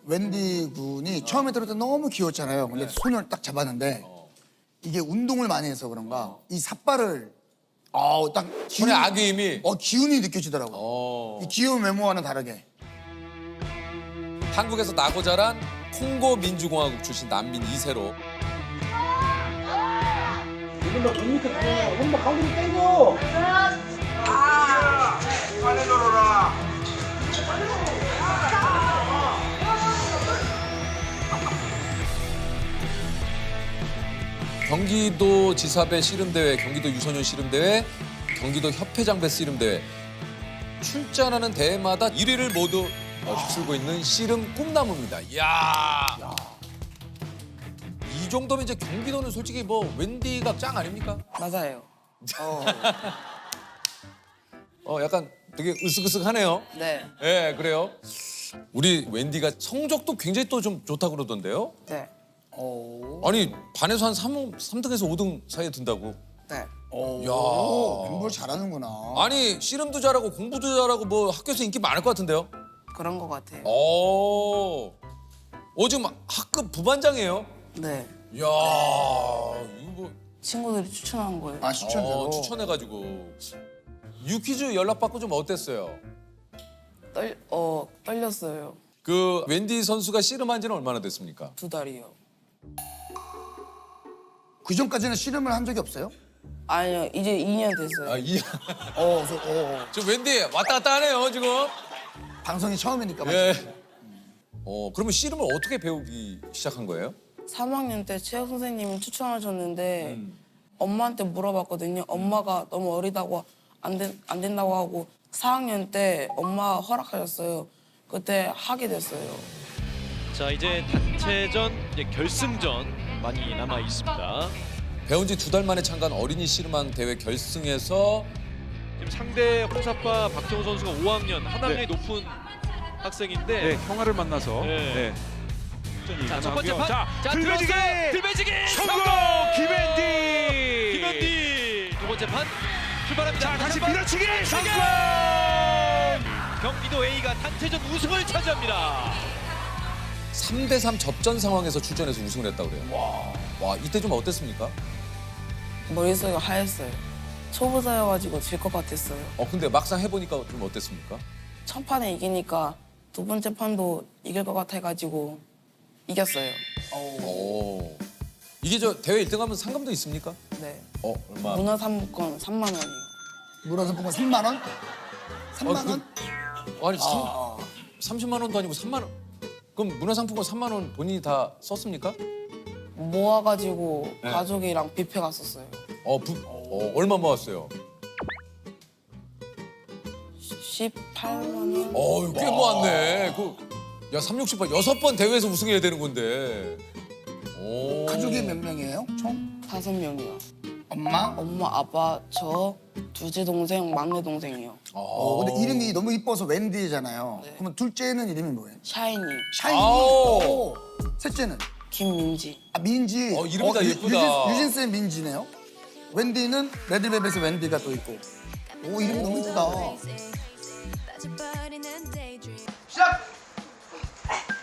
웬디 군이 처음에 들을 때 너무 귀여웠잖아요. 근데 손을 딱 잡았는데 이게 운동을 많이 해서 그런가 이 삿발을 딱 손에 아기 힘이. 기운이 느껴지더라고요. 이 귀여운 외모와는 다르게. 한국에서 나고 자란 콩고 민주공화국 출신 난민 2세로 경기도 지사배 씨름대회, 경기도 유소년 씨름대회, 경기도 협회장배 씨름대회 출전하는 대회마다 1위를 모두 휩쓸고 있는 씨름 꿈나무입니다. 이야. 이 정도면 이제 경기도는 솔직히 뭐 웬디가 짱 아닙니까? 맞아요. 약간 되게 으쓱으쓱하네요. 네. 네, 그래요. 우리 웬디가 성적도 굉장히 또 좀 좋다고 그러던데요? 네. 아니 반에서 한 3등에서 5등 사이에 든다고. 네. 야. 공부를 잘하는구나. 아니 씨름도 잘하고 공부도 잘하고 뭐 학교에서 인기 많을 것 같은데요? 그런 것 같아요. 지금 학급 부반장이에요? 네. 이야, 이거 뭐 친구들이 추천한 거예요. 추천대로. 추천해가지고. 유퀴즈 연락받고 좀 어땠어요? 떨렸어요. 그 웬디 선수가 씨름한 지는 얼마나 됐습니까? 2달이요. 그 전까지는 씨름을 한 적이 없어요? 아니요, 이제 2년 됐어요. 지금 웬디 왔다 갔다 하네요, 지금. 방송이 처음이니까. 예. 그러면 씨름을 어떻게 배우기 시작한 거예요? 3학년 때 체육 선생님이 추천하셨는데 엄마한테 물어봤거든요. 엄마가 너무 어리다고 안 된다고 하고 4학년 때 엄마가 허락하셨어요. 그때 하게 됐어요. 자, 이제 단체전, 이제 결승전 많이 남아 있습니다. 배운 지 2달 만에 참가한 어린이 씨름왕 대회 결승에서 지금 상대 홍사파 박정우 선수가 5학년, 한 학년이 높은 학생인데 형아를 만나서 네. 자, 첫 번째 판. 자, 들배지기! 들배지기! 성공! 김앤디! 두 번째 판 출발합니다. 자, 다시 밀어치기! 성공! 경기도 A가 단체전 우승을 차지합니다. 3대3 접전 상황에서 출전해서 우승을 했다고 그래요. 와, 이때 좀 어땠습니까? 머릿속이 하였어요. 초보자여가지고 질 것 같았어요. 근데 막상 해보니까 좀 어땠습니까? 첫 판에 이기니까 두 번째 판도 이길 것 같아가지고 이겼어요. 오. 이게 저 대회 1등하면 상금도 있습니까? 네. 얼마? 문화상품권 3만 원이요. 문화상품권 3만 원? 3만 원? 아니 30만 원도 아니고 3만 원. 그럼 문화상품권 3만 원 본인이 다 썼습니까? 모아가지고 네. 가족이랑 뷔페 갔었어요. 얼마 모았어요? 18만 원? 꽤 모았네. 야, 368 6번 대회에서 우승해야 되는 건데. 오. 가족이 몇 명이에요? 총? 5명이요. 엄마? 엄마, 아빠, 저, 둘째 동생, 막내 동생이요. 근데 이름이 너무 이뻐서 웬디잖아요. 네. 그러면 둘째는 이름이 뭐예요? 샤이니, 샤이니. 아오. 셋째는? 김민지. 민지. 이름이 다 예쁘다. 유진쌤 민지네요. 웬디는 레드벨벳의 웬디가 또 있고. 오, 이름이 너무 이쁘다.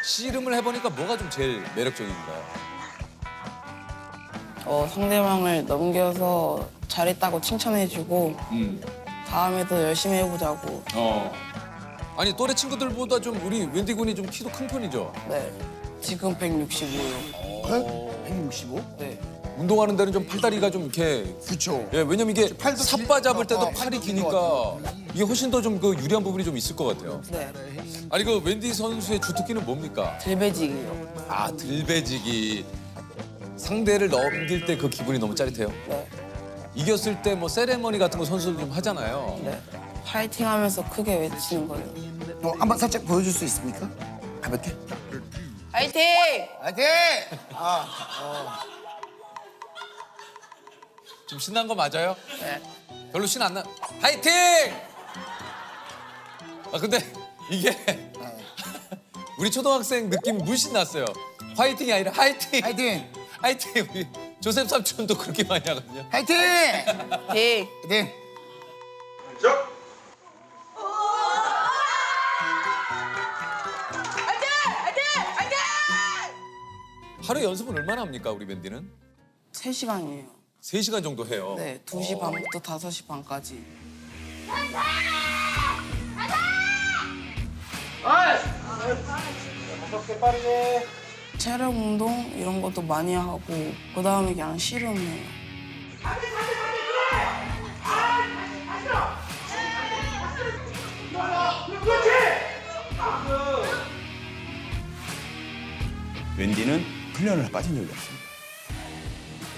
씨름을 해보니까 뭐가 좀 제일 매력적인가요? 상대방을 넘겨서 잘했다고 칭찬해주고 다음에도 열심히 해보자고. 아니 또래 친구들보다 좀 우리 웬디 군이 좀 키도 큰 편이죠? 네. 지금 165요. 165? 네. 운동하는 데는 좀 팔다리가 좀 이렇게 그쵸. 예, 왜냐면 이게 팔도 삿바 잡을 때도 팔도 팔이 긴 것 기니까 이게 훨씬 더 좀 그 유리한 부분이 좀 있을 것 같아요. 네. 아니 그 웬디 선수의 주특기는 뭡니까? 들배지기요. 들배지기. 상대를 넘길 때 그 기분이 너무 짜릿해요. 네. 이겼을 때 뭐 세레머니 같은 거 선수들 좀 하잖아요. 네. 파이팅 하면서 크게 외치는 거예요. 한번 살짝 보여줄 수 있습니까? 가볍게. 파이팅! 화이팅! 좀 신난 거 맞아요? 네. 별로 신 안 나. 화이팅! 근데 이게 우리 초등학생 느낌 물씬 났어요. 화이팅이 아니라 화이팅! 화이팅! 화이팅! 우리 조셉 삼촌도 그렇게 많이 하거든요. 화이팅! 네. 화이팅! 하루에 연습은 얼마나 합니까, 우리 밴디는? 3시간이에요. 3시간 정도 해요. 네. 2시 반부터 5시 반까지. 체력 운동 이런 것도 많이 하고 그다음에 그냥 씨름해요. 웬디는 훈련을 빠진 적이 없습니다.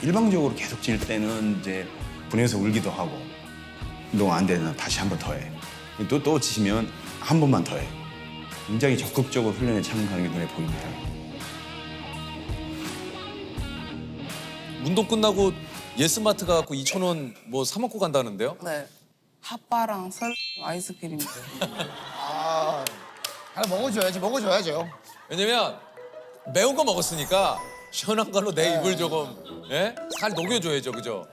일방적으로 계속 질 때는 이제 분해서 울기도 하고 운동 안 되면 다시 한 번 더 해. 또 지시면 한 번만 더 해. 굉장히 적극적으로 훈련에 참가하는 게 눈에 보입니다. 운동 끝나고 예스마트 가갖고 2,000원 뭐 사 먹고 간다는데요? 네. 핫바랑 설 아이스크림. 먹어줘야죠. 왜냐면 매운 거 먹었으니까 시원한 걸로 내 입을 조금 예? 살 녹여줘야죠, 그죠?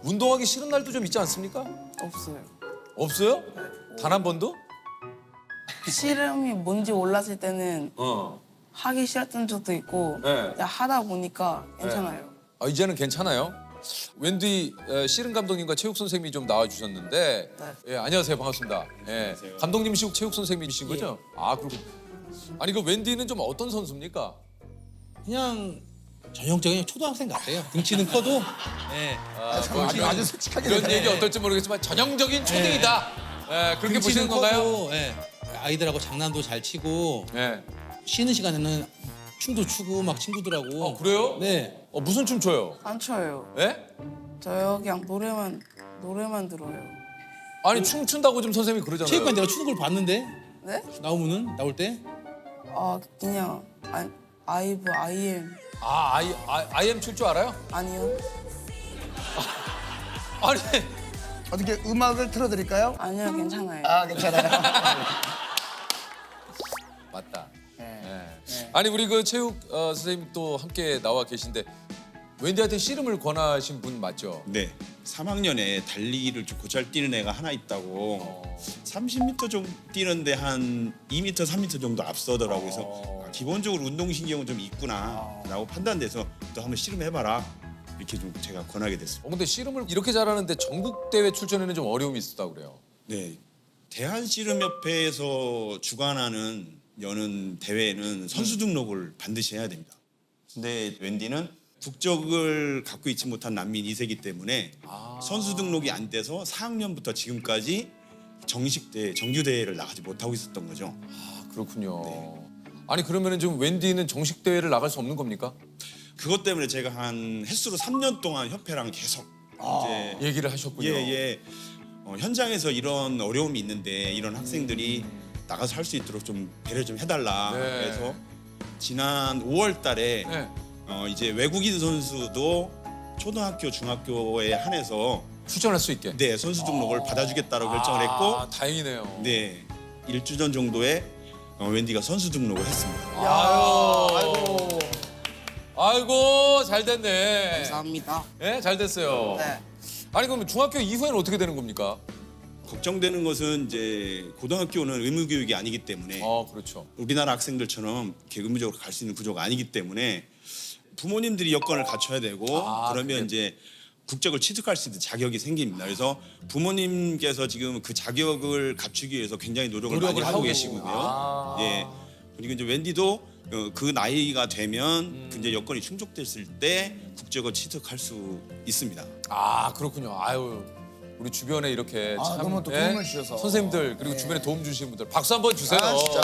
운동하기 싫은 날도 좀 있지 않습니까? 없어요. 없어요? 단 한 번도? 씨름이 뭔지 몰랐을 때는 하기 싫었던 적도 있고 네. 그냥 하다 보니까 괜찮아요. 이제는 괜찮아요. 웬디 씨름 감독님과 체육 선생님이 좀 나와주셨는데 네. 예, 안녕하세요, 반갑습니다. 예, 감독님이시고 체육 선생님이신 거죠? 그리고 아니 그 웬디는 좀 어떤 선수입니까? 그냥 전형적인 초등학생 같아요. 등치는 커도. 네. 아주 솔직하게 이런 대단해. 얘기 어떨지 모르겠지만 전형적인 초딩이다. 예, 그렇게 보시는 등치는 건가요? 커도, 예. 아이들하고 장난도 잘 치고 예. 쉬는 시간에는 춤도 추고 막 친구들하고. 그래요? 네. 무슨 춤 춰요? 안 쳐요. 예? 저요 그냥 노래만 들어요. 아니 춤 춘다고 좀 선생님이 그러잖아요. 체육관 내가 추는 걸 봤는데 네? 나올 때. 아 그냥 아이브 IM IM 출 줄 알아요? 아니요. 아니 어떻게 음악을 틀어드릴까요? 아니요 괜찮아요. 아 괜찮아요. 맞다. 네. 예. 아니 우리 그 체육 선생님 또 함께 나와 계신데 웬디한테 씨름을 권하신 분 맞죠? 네. 3학년에 달리기를 좀 고잘 뛰는 애가 하나 있다고 30m 좀 뛰는데 한 2m, 3m 정도 앞서더라고요. 그래서 기본적으로 운동신경은 좀 있구나라고 판단돼서 또 한번 씨름해봐라 이렇게 좀 제가 권하게 됐습니다. 근데 씨름을 이렇게 잘하는데 전국 대회 출전에는 좀 어려움이 있었다고 그래요. 네. 대한씨름협회에서 주관하는 여는 대회는 선수 등록을 반드시 해야 됩니다. 근데 웬디는 국적을 갖고 있지 못한 난민 2세이기 때문에 선수 등록이 안 돼서 4학년부터 지금까지 정식 대회, 정규 대회를 나가지 못하고 있었던 거죠. 아 그렇군요. 아니 그러면은 지금 웬디는 정식 대회를 나갈 수 없는 겁니까? 그것 때문에 제가 한 횟수로 3년 동안 협회랑 계속 이제 얘기를 하셨군요. 예. 현장에서 이런 어려움이 있는데 이런 학생들이 나가서 할 수 있도록 좀 배려 좀 해달라. 네. 그래서 지난 5월달에 네. 이제 외국인 선수도 초등학교, 중학교에 한해서 출전할 수 있게. 네 선수 등록을 받아주겠다고 결정을 했고, 다행이네요. 네 일주전 정도에 웬디가 선수 등록을 했습니다. 아이고 잘 됐네. 감사합니다. 네, 잘 됐어요. 네. 아니 그러면 중학교 이후에는 어떻게 되는 겁니까? 걱정되는 것은 이제 고등학교는 의무 교육이 아니기 때문에 그렇죠. 우리나라 학생들처럼 이렇게 의무적으로 갈 수 있는 구조가 아니기 때문에 부모님들이 여건을 갖춰야 되고 그러면 이제 국적을 취득할 수 있는 자격이 생깁니다. 그래서 부모님께서 지금 그 자격을 갖추기 위해서 굉장히 노력을 많이 하고 계시고요. 예. 그리고 이제 웬디도 그 나이가 되면 이제 여건이 충족됐을 때 국적을 취득할 수 있습니다. 아 그렇군요. 아유 우리 주변에 이렇게 참 너무 또 도움을 주셔서. 선생님들 그리고 주변에 도움 주시는 분들 박수 한번 주세요. 진짜.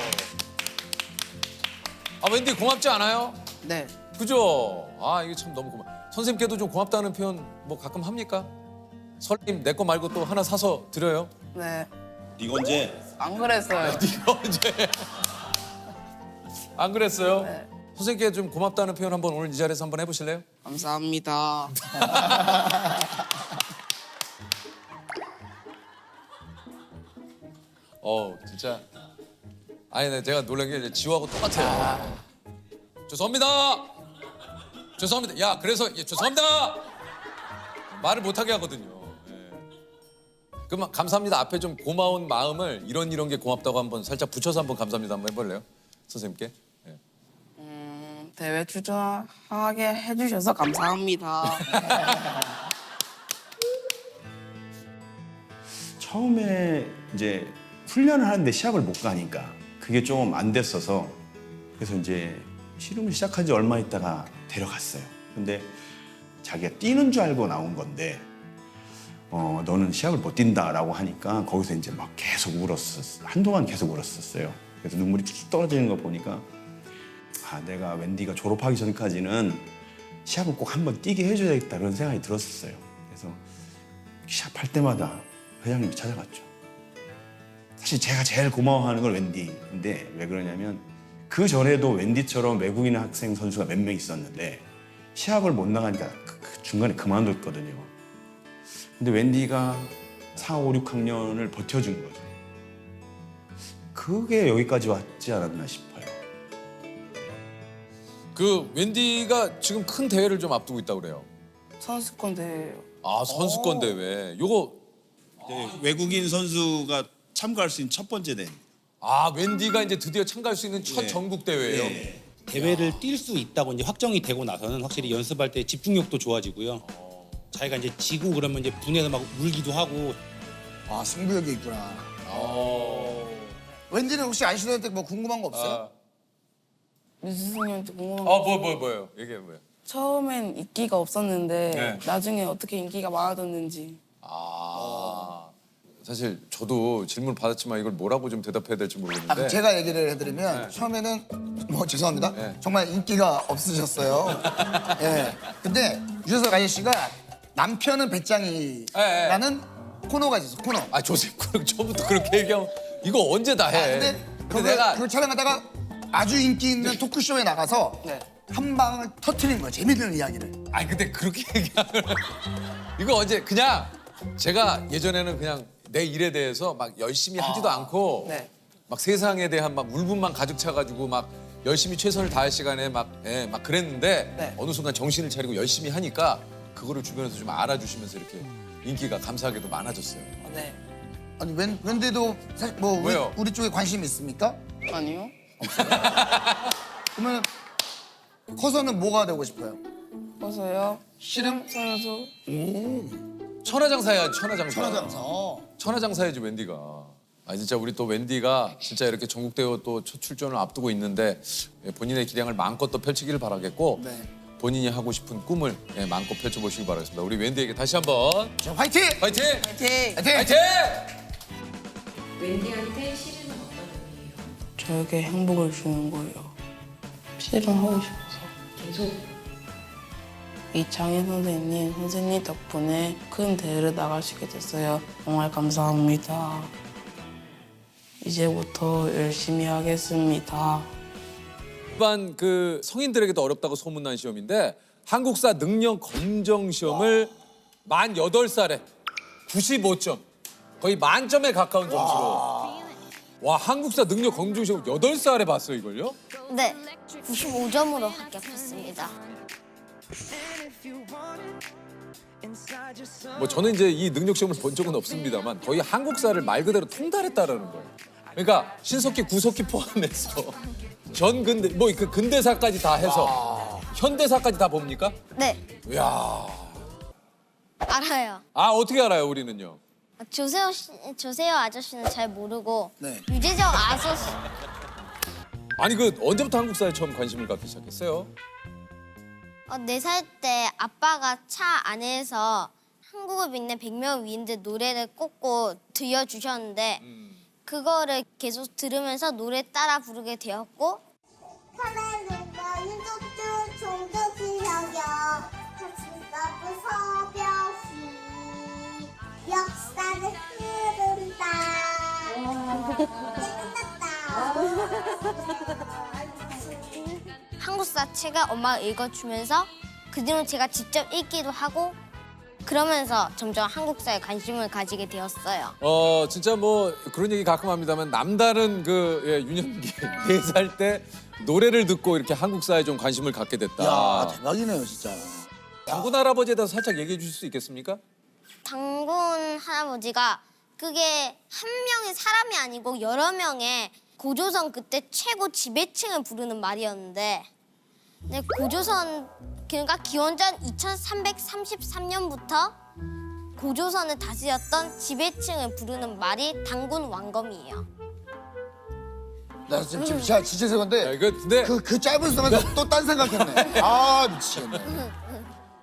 웬디 고맙지 않아요? 네. 그죠? 이게 참 너무 선생님께도 좀 고맙다는 표현 뭐 가끔 합니까? 설님 내 거 말고 또 하나 사서 드려요? 네. 네가 언제? 안 그랬어요. 네가 언제? 안 그랬어요? 네. 선생님께 좀 고맙다는 표현 한번 오늘 이 자리에서 한번 해보실래요? 감사합니다. 진짜. 아니, 제가 놀란 게 지호하고 똑같아요. 죄송합니다. 죄송합니다. 야, 그래서 죄송합니다. 말을 못하게 하거든요. 그럼 감사합니다. 앞에 좀 고마운 마음을 이런 게 고맙다고 한번 살짝 붙여서 한번 감사합니다 한번 해볼래요? 선생님께. 대회 출전하게 해주셔서 감사합니다. 처음에 이제 훈련을 하는데 시합을 못 가니까 그게 좀 안 됐어서 그래서 이제 씨름을 시작한 지 얼마 있다가 데려갔어요. 근데 자기가 뛰는 줄 알고 나온 건데 너는 시합을 못 뛴다라고 하니까 거기서 이제 막 계속 울었었어요. 한동안 계속 울었었어요. 그래서 눈물이 툭툭 떨어지는 거 보니까 내가 웬디가 졸업하기 전까지는 시합을 꼭 한번 뛰게 해줘야겠다 그런 생각이 들었었어요. 그래서 시합할 때마다 회장님이 찾아갔죠. 사실 제가 제일 고마워하는 건 웬디인데 왜 그러냐면 그 전에도 웬디처럼 외국인 학생 선수가 몇 명 있었는데 시합을 못 나가니까 그 중간에 그만뒀거든요. 근데 웬디가 4, 5, 6학년을 버텨준 거죠. 그게 여기까지 왔지 않았나 싶어요. 그 웬디가 지금 큰 대회를 좀 앞두고 있다고 그래요. 선수권 대회요. 선수권 대회. 요거 외국인 선수가 참가할 수 있는 첫 번째 대회. 웬디가 이제 드디어 참가할 수 있는 첫 전국 대회예요. 대회를 뛸 수 있다고 이제 확정이 되고 나서는 확실히 연습할 때 집중력도 좋아지고요. 자기가 이제 지고 그러면 이제 분해서 막 울기도 하고. 승부욕이 있구나. 웬디는 혹시 안신호한테 뭐 궁금한 거 없어요? 민수 선생님한테 궁금한 뭐예요? 얘기해 뭐예요? 처음엔 인기가 없었는데 네. 나중에 어떻게 인기가 많아졌는지. 사실 저도 질문을 받았지만 이걸 뭐라고 좀 대답해야 될지 모르겠는데. 그럼 제가 얘기를 해드리면 처음에는 뭐 죄송합니다. 정말 인기가 없으셨어요. 예. 근데 유재석 아저씨가 남편은 배짱이라는 코너가 있었어. 코너. 아 조셉 그럼 처음부터 그렇게 얘기하면 이거 언제 다 해? 근데 내가 그걸 촬영하다가 아주 인기 있는 토크쇼에 나가서 한 방을 터트린 거야. 재밌는 이야기를. 아니 근데 그렇게 얘기하면 이거 언제 그냥 제가 예전에는 그냥 내 일에 대해서 막 열심히 하지도 않고 네. 막 세상에 대한 막 울분만 가득 차가지고 막 열심히 최선을 다할 시간에 막 그랬는데 네. 어느 순간 정신을 차리고 열심히 하니까 그거를 주변에서 좀 알아주시면서 이렇게 인기가 감사하게도 많아졌어요. 네. 아니 웬디도 사실 뭐 왜요? 우리 쪽에 관심 있습니까? 아니요. 그러면 커서는 뭐가 되고 싶어요? 어서요. 씨름? 선수. 천하장사 해야지 천하장사. 천하장사. 천하장사 해야지 웬디가. 아 진짜 우리 또 웬디가 진짜 이렇게 전국대회 또 첫 출전을 앞두고 있는데 본인의 기량을 마음껏 또 펼치기를 바라겠고 네. 본인이 하고 싶은 꿈을 마음껏 펼쳐보시기 바라겠습니다. 우리 웬디에게 다시 한번 자, 화이팅! 화이팅! 화이팅! 화이팅! 화이팅! 웬디한테 씨름은 어떤 의미예요? 저에게 행복을 주는 거예요. 씨름하고 싶어서. 계속 이창희 선생님 덕분에 큰 대회를 나가시게 됐어요. 정말 감사합니다. 이제부터 열심히 하겠습니다. 일반 그 성인들에게도 어렵다고 소문난 시험인데 한국사 능력 검정 시험을 만 8살에 95점. 거의 만점에 가까운 점수로. 와, 한국사 능력 검정 시험 8살에 봤어요, 이걸요? 네, 95점으로 합격했습니다. 뭐 저는 이제 이 능력 시험을 본 적은 없습니다만 거의 한국사를 말 그대로 통달했다라는 거예요. 그러니까 신석기, 구석기 포함해서 전 근대 뭐 그 근대사까지 다 해서 현대사까지 다 봅니까? 네, 이야. 알아요. 아, 어떻게 알아요, 우리는요? 조세호 아저씨는 잘 모르고 네. 유재석 아저씨 아니 그 언제부터 한국사에 처음 관심을 갖기 시작했어요? 4살 때 아빠가 차 안에서 한국을 빛낸 100명 위인들 노래를 꽂고 들려주셨는데 그거를 계속 들으면서 노래 따라 부르게 되었고 하나님과 인족들 종족을 향여 하신다고 서벽이 역사를 흐른다. 한국사 책을 엄마가 읽어주면서 그 뒤로 제가 직접 읽기도 하고 그러면서 점점 한국사에 관심을 가지게 되었어요. 진짜 뭐 그런 얘기 가끔 합니다만 남다른 그 유년기 4살 때 노래를 듣고 이렇게 한국사에 좀 관심을 갖게 됐다. 야, 대박이네요, 진짜. 장군 할아버지에 대해서 살짝 얘기해 주실 수 있겠습니까? 장군 할아버지가 그게 한 명의 사람이 아니고 여러 명의 고조선 그때 최고 지배층을 부르는 말이었는데 근데 고조선 그러니까 기원전 2333년부터 고조선을 다스렸던 지배층을 부르는 말이 당군 왕검이에요. 나 지금 진짜 죄송한데 근데 그 짧은 시간에 또 딴 생각했네. 아, 미치겠네.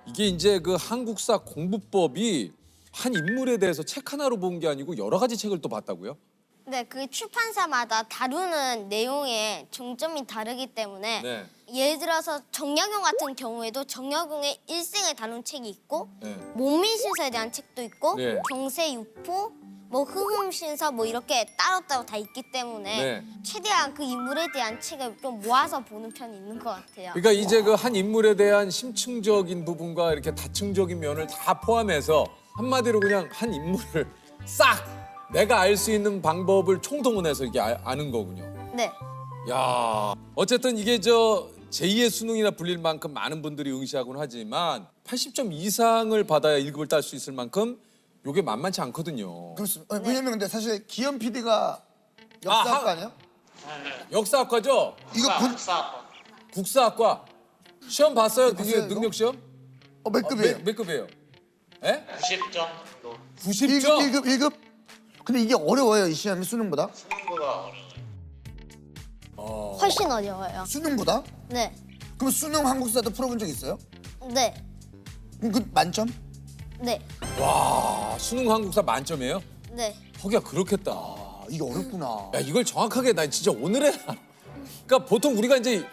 이게 이제 그 한국사 공부법이 한 인물에 대해서 책 하나로 본 게 아니고 여러 가지 책을 또 봤다고요? 네, 그 출판사마다 다루는 내용의 중점이 다르기 때문에 네. 예를 들어서 정약용 같은 경우에도 정약용의 일생을 다룬 책이 있고 네. 목민신서에 대한 책도 있고 네. 경세유포, 뭐 흥흠신서 뭐 이렇게 따로따로 다 있기 때문에 네. 최대한 그 인물에 대한 책을 좀 모아서 보는 편이 있는 것 같아요. 그러니까 이제 그 한 인물에 대한 심층적인 부분과 이렇게 다층적인 면을 다 포함해서 한마디로 그냥 한 인물을 싹 내가 알 수 있는 방법을 총동원해서 이게 아는 거군요. 네. 야, 어쨌든 이게 저 제2의 수능이나 불릴 만큼 많은 분들이 응시하곤 하지만 80점 이상을 받아야 1급을 딸 수 있을 만큼 이게 만만치 않거든요. 그렇습니다. 왜냐면 근데 사실 기현 PD가 역사학과 아니에요? 역사학과죠? 이거 국사학과. 시험 봤어요? 능력 시험? 몇 급이에요? 몇 급이에요? 에? 90점. 90점? 1급? 근데 이게 어려워요, 이 시험이 수능보다? 훨씬 어려워요. 수능보다? 네. 그럼 수능 한국사도 풀어본 적 있어요? 네. 그 만점? 네. 와, 수능 한국사 만점이에요? 네. 허기야 그렇겠다. 이게 어렵구나. 야, 이걸 정확하게 난 진짜 오늘에 그러니까 보통 우리가 이제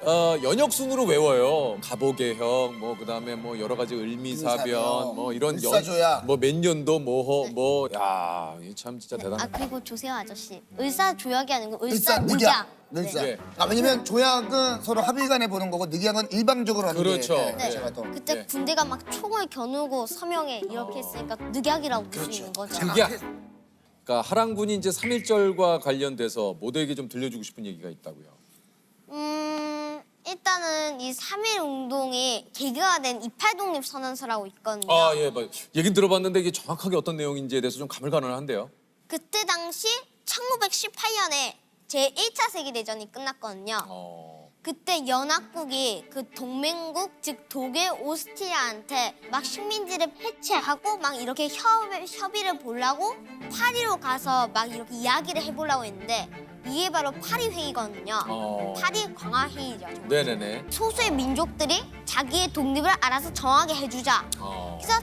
연역순으로 외워요. 가보개혁, 뭐 그다음에 뭐 여러 가지 을미사변, 뭐 이런 을사조약. 뭐 몇 년도 뭐 야, 이 참 진짜 대단하다. 아 그리고 조세호 아저씨 의사조약이 아니고 을사늑약. 을사늑약. 늘사. 네. 아, 왜냐면 조약은 서로 합의간에 보는 거고 늑약은 일방적으로 하는 그렇죠. 게 네. 제가 또. 그때 네. 군대가 막 총을 겨누고 서명해 이렇게 했으니까 늑약이라고 볼 수 있는 거죠. 그게 그러니까 하랑군이 이제 3.1절과 관련돼서 모두에게 좀 들려주고 싶은 얘기가 있다고요. 일단은 이 3.1 운동이 계기가 된 28 독립선언서라고 있거든요. 아, 예, 뭐 얘긴 들어봤는데 이게 정확하게 어떤 내용인지에 대해서 좀 가물가물한데요. 그때 당시 1918년에 제1차 세계대전이 끝났거든요. 그때 연합국이 그 동맹국 즉 독일, 오스트리아한테 막 식민지를 폐쇄하고 막 이렇게 협의를 보려고 파리로 가서 막 이렇게 이야기를 해보려고 했는데 이게 바로 파리 회의거든요. 파리 광화 회의죠. 네네네. 소수의 민족들이 자기의 독립을 알아서 정하게 해주자. 그래서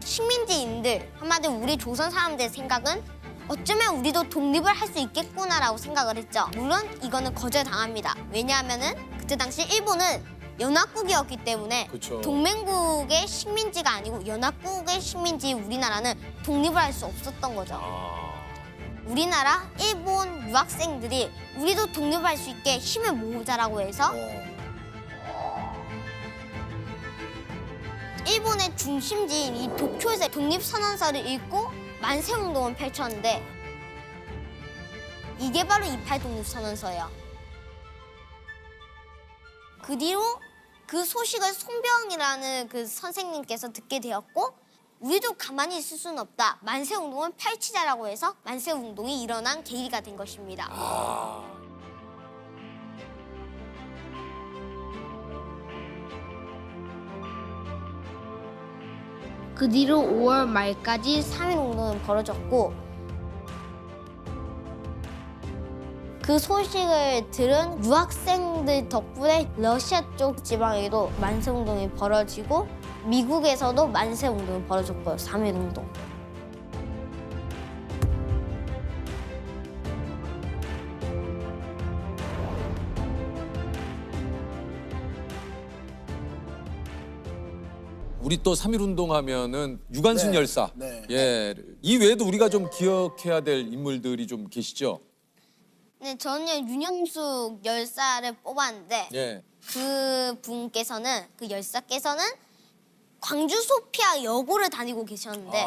식민지인들 한마디로 우리 조선 사람들의 생각은 어쩌면 우리도 독립을 할 수 있겠구나라고 생각을 했죠. 물론 이거는 거절당합니다. 왜냐하면은 그때 당시 일본은 연합국이었기 때문에 그쵸. 동맹국의 식민지가 아니고 연합국의 식민지 우리나라는 독립을 할 수 없었던 거죠. 우리나라 일본 유학생들이 우리도 독립할 수 있게 힘을 모으자라고 해서 일본의 중심지인 이 도쿄에서 독립선언서를 읽고 만세운동을 펼쳤는데 이게 바로 28 독립선언서예요. 그 뒤로 그 소식을 손병이라는 그 선생님께서 듣게 되었고 우리도 가만히 있을 수는 없다. 만세운동을 펼치자라고 해서 만세운동이 일어난 계기가 된 것입니다. 그 뒤로 5월 말까지 3.1운동이 벌어졌고 그 소식을 들은 유학생들 덕분에 러시아 쪽 지방에도 만세운동이 벌어지고 미국에서도 만세운동이 벌어졌고요. 3.1운동. 우리 또 3.1 운동하면은 유관순 네. 열사. 네. 예. 이 외에도 우리가 좀 기억해야 될 인물들이 좀 계시죠? 네, 저는 윤영숙 열사를 뽑았는데 예. 그 분께서는 그 열사께서는 광주 소피아 여고를 다니고 계셨는데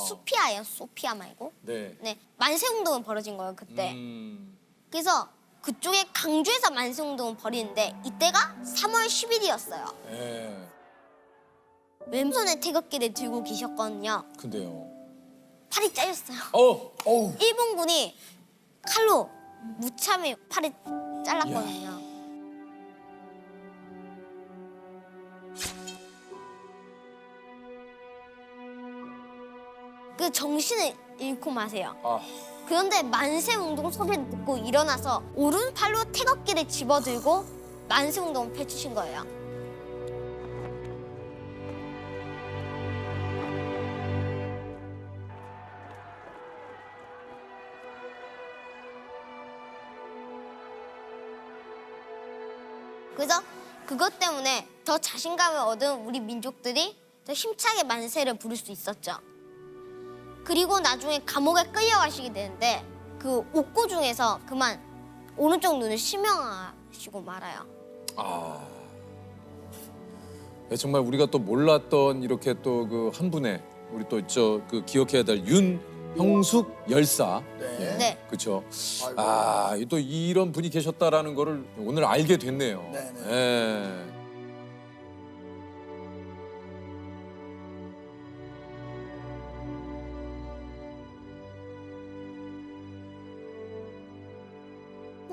소피아예요, 소피아 말고. 네. 네, 만세운동은 벌어진 거예요 그때. 그래서 그쪽에 강주에서 만세운동을 벌이는데 이때가 3월 10일이었어요. 예. 왼손에 태극기를 들고 계셨거든요. 근데요. 팔이 잘렸어요. 어우. 일본군이 칼로 무참히 팔을 잘랐거든요. 그 정신을 잃고 마세요. 그런데 만세운동 소리를 듣고 일어나서 오른팔로 태극기를 집어들고 만세운동을 펼치신 거예요. 그래서 그것 때문에 더 자신감을 얻은 우리 민족들이 더 힘차게 만세를 부를 수 있었죠. 그리고 나중에 감옥에 끌려가시게 되는데 그 옥고 중에서 그만 오른쪽 눈을 실명하시고 말아요. 네, 정말 우리가 또 몰랐던 이렇게 또 그 한 분의 우리 또 저 그 기억해야 될 윤형숙 열사. 네. 네. 그렇죠. 또 이런 분이 계셨다라는 거를 오늘 알게 됐네요. 네네. 예.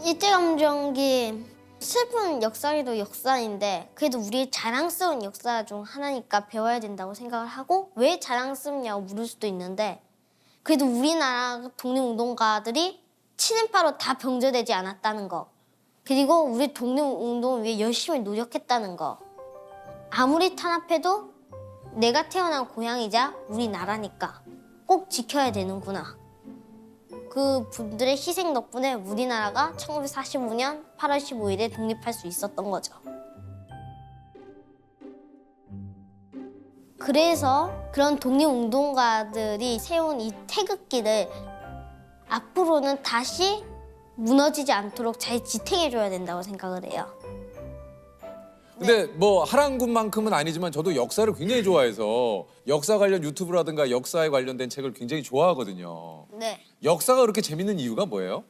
일제감정기 슬픈 역사에도 역사인데 그래도 우리의 자랑스러운 역사 중 하나니까 배워야 된다고 생각을 하고 왜 자랑스럽냐고 물을 수도 있는데 그래도 우리나라 독립운동가들이 친일파로 다 병제되지 않았다는 거 그리고 우리 독립운동을 위해 열심히 노력했다는 거 아무리 탄압해도 내가 태어난 고향이자 우리나라니까 꼭 지켜야 되는구나. 그 분들의 희생 덕분에 우리나라가 1945년 8월 15일에 독립할 수 있었던 거죠. 그래서 그런 독립운동가들이 세운 이 태극기를 앞으로는 다시 무너지지 않도록 잘 지탱해줘야 된다고 생각을 해요. 근데 뭐 하랑군만큼은 아니지만 저도 역사를 굉장히 좋아해서 역사 관련 유튜브라든가 역사에 관련된 책을 굉장히 좋아하거든요. 네. 역사가 그렇게 재밌는 이유가 뭐예요?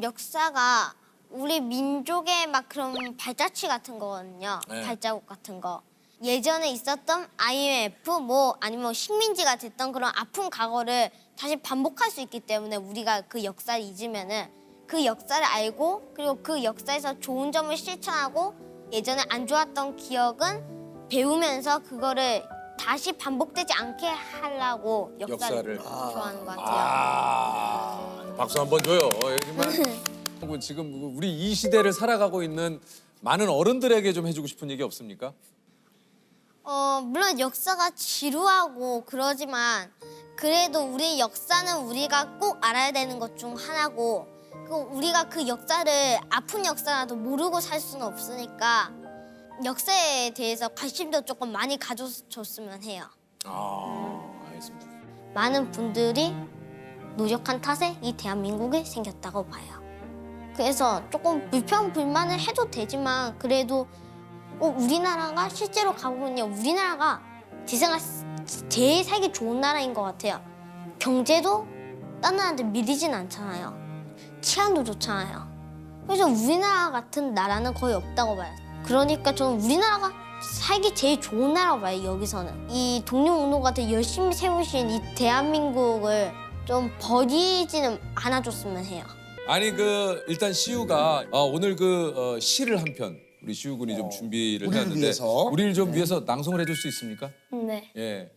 역사가 우리 민족의 막 그런 발자취 같은 거거든요. 네. 발자국 같은 거. 예전에 있었던 IMF 뭐 아니면 식민지가 됐던 그런 아픈 과거를 다시 반복할 수 있기 때문에 우리가 그 역사를 잊으면은 그 역사를 알고 그리고 그 역사에서 좋은 점을 실천하고 예전에 안 좋았던 기억은 배우면서 그거를 다시 반복되지 않게 하려고 역사를 좋아하는 것 같아요. 박수 한번 줘요. 정말 지금 우리 이 시대를 살아가고 있는 많은 어른들에게 좀 해주고 싶은 얘기 없습니까? 물론 역사가 지루하고 그러지만 그래도 우리 역사는 우리가 꼭 알아야 되는 것 중 하나고 그리고 우리가 그 역사를 아픈 역사라도 모르고 살 수는 없으니까 역사에 대해서 관심도 조금 많이 가져줬으면 해요. 알겠습니다. 많은 분들이 노력한 탓에 이 대한민국이 생겼다고 봐요. 그래서 조금 불평불만을 해도 되지만 그래도 우리나라가 실제로 가보면요. 우리나라가 제일 살기 좋은 나라인 것 같아요. 경제도 다른 나라한테 밀리진 않잖아요. 치안도 좋잖아요. 그래서 우리나라 같은 나라는 거의 없다고 봐요. 그러니까 저는 우리나라가 살기 제일 좋은 나라고 봐요, 여기서는. 이 독립운동가들 열심히 세우신 이 대한민국을 좀 버리지는 않아줬으면 해요. 아니 일단 시우가 오늘 시를 한 편 우리 시우 군이 좀 준비를 우리를 해왔는데 위해서. 우리를 좀 위해서 낭송을 해줄 수 있습니까? 네. 예.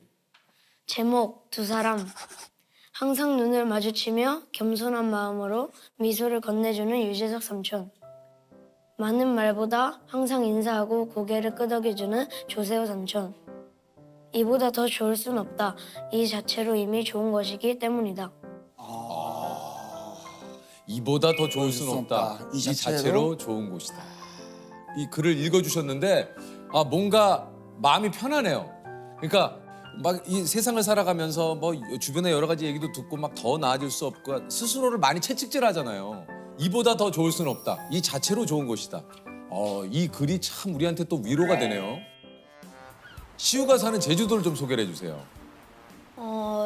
제목 두 사람. 항상 눈을 마주치며 겸손한 마음으로 미소를 건네주는 유재석 삼촌. 많은 말보다 항상 인사하고 고개를 끄덕여주는 조세호 삼촌. 이보다 더 좋을 순 없다. 이 자체로 이미 좋은 것이기 때문이다. 이보다 더 좋을 수는 없다. 이 자체로 좋은 곳이다. 이 글을 읽어주셨는데 뭔가 마음이 편하네요. 그러니까 막 이 세상을 살아가면서 뭐 주변에 여러 가지 얘기도 듣고 막 더 나아질 수 없고 스스로를 많이 채찍질하잖아요. 이보다 더 좋을 수는 없다. 이 자체로 좋은 곳이다. 이 글이 참 우리한테 또 위로가 되네요. 시우가 사는 제주도를 좀 소개를 해주세요.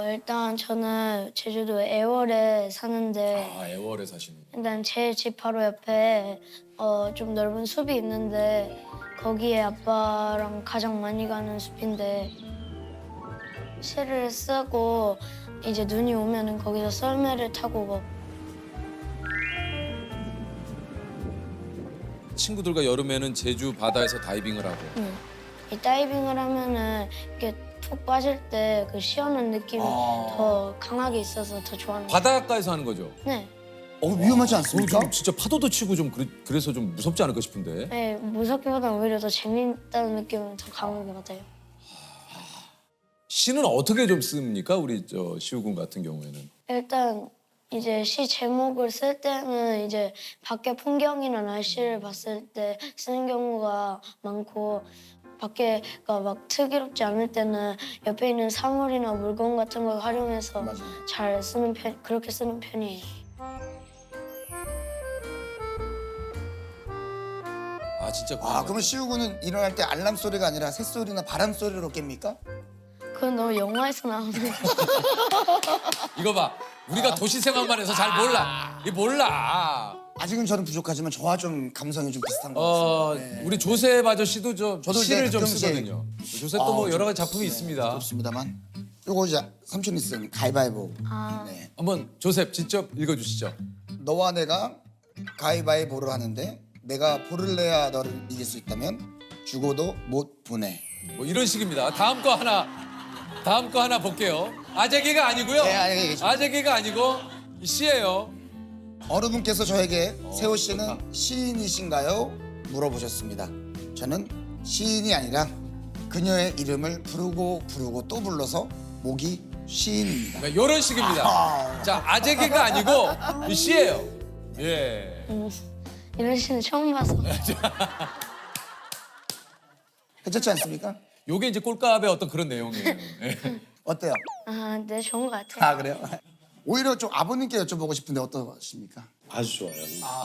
일단 저는 제주도 애월에 사는데 애월에 사시는. 일단 제 집 바로 옆에 좀 넓은 숲이 있는데 거기에 아빠랑 가장 많이 가는 숲인데 실을 쓰고 이제 눈이 오면은 거기서 썰매를 타고 뭐 친구들과 여름에는 제주 바다에서 다이빙을 하고. 이 다이빙을 하면은 이렇게 푹 빠질 때 그 시원한 느낌이 더 강하게 있어서 더 좋아하는 것 같아요. 바닷가에서 하는 거죠? 네. 위험하지 않습니까? 좀 진짜 파도도 치고 좀 그래서 좀 무섭지 않을까 싶은데. 네, 무섭기보다는 오히려 더 재밌다는 느낌이 더 강한 것 같아요. 시는 어떻게 좀 씁니까? 우리 시우 군 같은 경우에는. 일단 이제 시 제목을 쓸 때는 이제 밖에 풍경이나 날씨를 봤을 때 쓰는 경우가 많고 밖에가 막 특이롭지 않을 때는 옆에 있는 사물이나 물건 같은 걸 활용해서 잘 쓰는 그렇게 쓰는 편이에요. 진짜. 그러면 시우군은 일어날 때 알람 소리가 아니라 새소리나 바람 소리로 깹니까? 그건 너무 영화에서 나오는 이거 봐. 우리가 도시 생활만 해서 잘 몰라. 이 몰라. 아직은 저는 부족하지만 저와 좀 감성이 좀 비슷한 것 같습니다. 우리 조셉 아저씨도 저도 시를 이제 좀 가끔씩- 쓰거든요. 조셉도 뭐 여러 가지 작품이 있습니다. 그렇습니다만 요거 이제 삼촌이 쓴 가위바위보. 네. 한번 조셉 직접 읽어주시죠. 너와 내가 가위바위보를 하는데 내가 볼을 내야 너를 이길 수 있다면 죽어도 못 보내. 뭐 이런 식입니다. 다음 거 하나 볼게요. 아재개가 아니고요. 네, 아재개죠. 아재개가 아니고 시예요. 어느 분께서 저에게 세호 씨는 시인이신가요? 물어보셨습니다. 저는 시인이 아니라 그녀의 이름을 부르고 또 불러서 목이 쉬입니다. 네, 이런 식입니다. 자, 아재개가 아니고 이 시예요. 예. 이런 시는 처음 봐서. 괜찮지 않습니까? 요게 이제 꼴값의 어떤 그런 내용이에요. 예. 어때요? 아, 네, 좋은 것 같아요. 아 그래요? 오히려 좀 아버님께 여쭤보고 싶은데 어떠십니까? 아주 좋아요.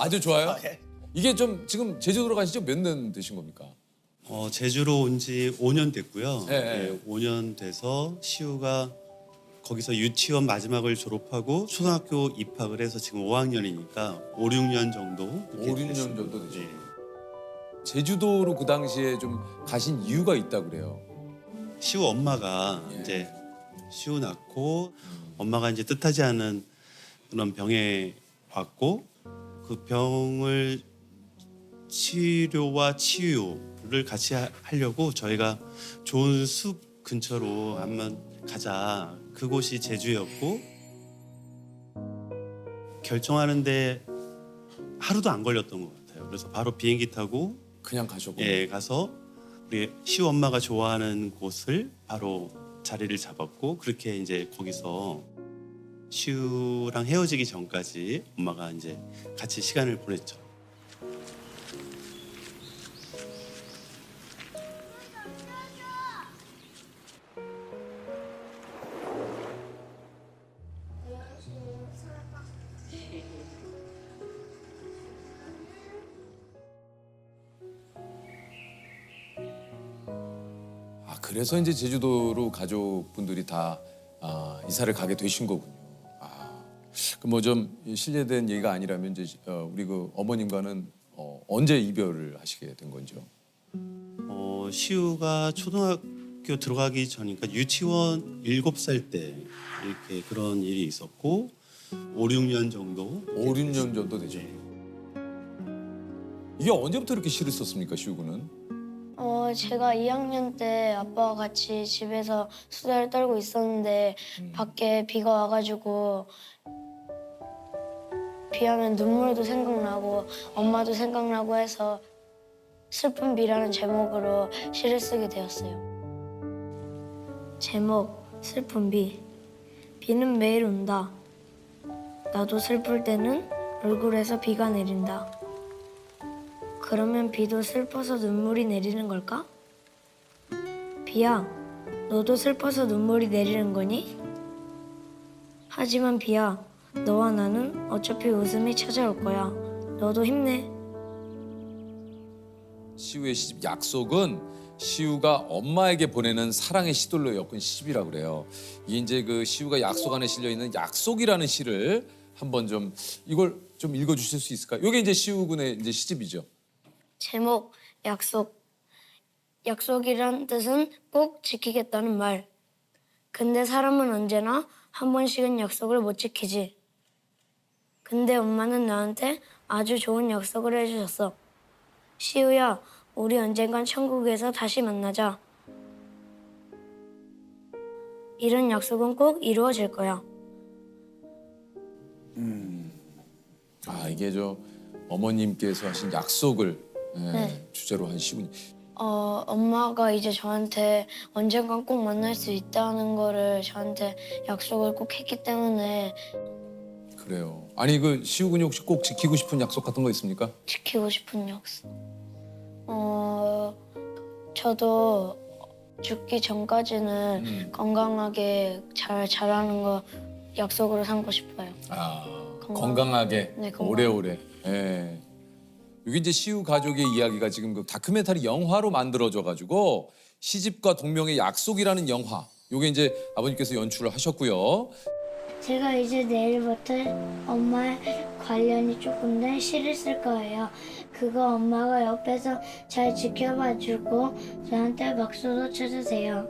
아주 좋아요? 예. 이게 좀 지금 제주도로 가신 지 몇 년 되신 겁니까? 제주로 온 지 5년 됐고요. 예, 예. 5년 돼서 시우가 거기서 유치원 마지막을 졸업하고 초등학교 입학을 해서 지금 5학년이니까 5, 6년 정도. 5, 6년 정도 되죠. 네. 제주도로 그 당시에 좀 가신 이유가 있다 그래요. 시우 엄마가 예. 이제 시우 낳고 엄마가 이제 뜻하지 않은 그런 병에 왔고 그 병을 치료와 치유를 같이 하려고 저희가 좋은 숲 근처로 한번 가자. 그곳이 제주였고 결정하는데 하루도 안 걸렸던 것 같아요. 그래서 바로 비행기 타고 그냥 가셨군요. 예, 가서 우리 시우 엄마가 좋아하는 곳을 바로 자리를 잡았고 그렇게 이제 거기서 시우랑 헤어지기 전까지 엄마가 이제 같이 시간을 보냈죠. 아, 그래서 이제 제주도로 가족분들이 다 이사를 가게 되신 거군요. 그 뭐 좀 실례된 얘기가 아니라면 이제 우리 그 어머님과는 언제 이별을 하시게 된 건지요? 시우가 초등학교 들어가기 전이니까 유치원 7살 때 이렇게 그런 일이 있었고 5, 6년 정도. 5, 6년 정도 되죠. 이게 언제부터 이렇게 시를 썼습니까, 시우군은? 제가 2학년 때 아빠와 같이 집에서 수다를 떨고 있었는데 밖에 비가 와가지고 비하면 눈물도 생각나고 엄마도 생각나고 해서 슬픈 비라는 제목으로 시를 쓰게 되었어요. 제목 슬픈 비. 비는 매일 온다. 나도 슬플 때는 얼굴에서 비가 내린다. 그러면 비도 슬퍼서 눈물이 내리는 걸까? 비야, 너도 슬퍼서 눈물이 내리는 거니? 하지만 비야, 너와 나는 어차피 웃음이 찾아올 거야. 너도 힘내. 시우의 시집 약속은 시우가 엄마에게 보내는 사랑의 시들로 엮은 시집이라고 그래요. 이게 이제 그 시우가 약속 안에 실려 있는 약속이라는 시를 한번 좀 이걸 좀 읽어주실 수 있을까요? 이게 이제 시우군의 이제 시집이죠. 제목 약속. 약속이란 뜻은 꼭 지키겠다는 말. 근데 사람은 언제나 한 번씩은 약속을 못 지키지. 근데 엄마는 나한테 아주 좋은 약속을 해주셨어. 시우야, 우리 언젠간 천국에서 다시 만나자. 이런 약속은 꼭 이루어질 거야. 이게 저 어머님께서 하신 약속을 네. 주제로 한 시군이. 엄마가 이제 저한테 언젠간 꼭 만날 수 있다는 거를 저한테 약속을 꼭 했기 때문에 그래요. 아니 그 시우군이 혹시 꼭 지키고 싶은 약속 같은 거 있습니까? 지키고 싶은 약속. 저도 죽기 전까지는 건강하게 잘 자라는 거 약속으로 삼고 싶어요. 건강하게 네, 건강. 오래오래. 예. 이게 이제 시우 가족의 이야기가 지금 그 다큐멘터리 영화로 만들어져 가지고 시집과 동명의 약속이라는 영화. 요게 이제 아버님께서 연출을 하셨고요. 제가 이제 내일부터 엄마 관련이 조금 된 시를 쓸 거예요. 그거 엄마가 옆에서 잘 지켜봐 주고 저한테 박수도 쳐주세요.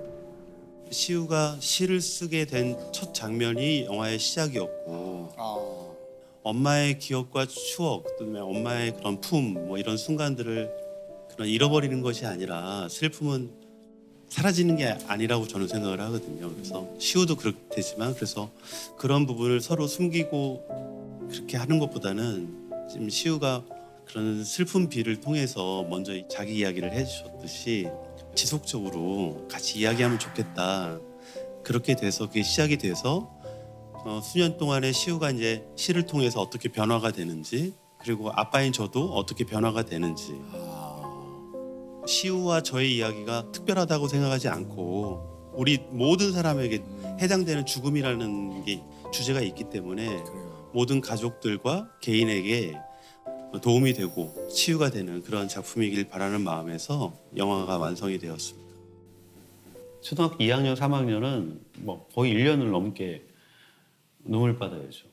시우가 시를 쓰게 된 첫 장면이 영화의 시작이었고 엄마의 기억과 추억 또는 엄마의 그런 품 뭐 이런 순간들을 그런 잃어버리는 것이 아니라 슬픔은 사라지는 게 아니라고 저는 생각을 하거든요. 그래서 시우도 그렇겠지만 그래서 그런 부분을 서로 숨기고 그렇게 하는 것보다는 지금 시우가 그런 슬픈 비를 통해서 먼저 자기 이야기를 해주셨듯이 지속적으로 같이 이야기하면 좋겠다. 그렇게 돼서 그게 시작이 돼서 수년 동안에 시우가 이제 시를 통해서 어떻게 변화가 되는지 그리고 아빠인 저도 어떻게 변화가 되는지 시우와 저의 이야기가 특별하다고 생각하지 않고 우리 모든 사람에게 해당되는 죽음이라는 게 주제가 있기 때문에 모든 가족들과 개인에게 도움이 되고 치유가 되는 그런 작품이길 바라는 마음에서 영화가 완성이 되었습니다. 초등학교 2학년, 3학년은 뭐 거의 1년을 넘게 눈물바다였죠.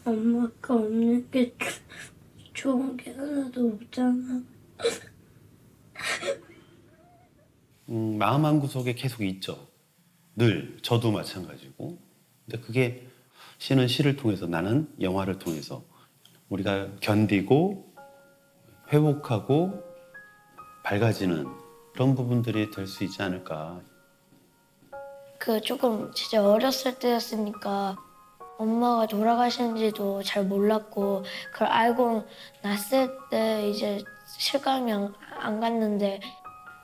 엄마가 없는 게 좋은 게 하나도 없잖아. 마음 한구석에 계속 있죠. 늘 저도 마찬가지고. 근데 그게 시는 시를 통해서 나는 영화를 통해서 우리가 견디고 회복하고 밝아지는 그런 부분들이 될 수 있지 않을까. 그 조금 진짜 어렸을 때였으니까 엄마가 돌아가신지도 잘 몰랐고 그걸 알고 났을 때 이제 실감이 안 갔는데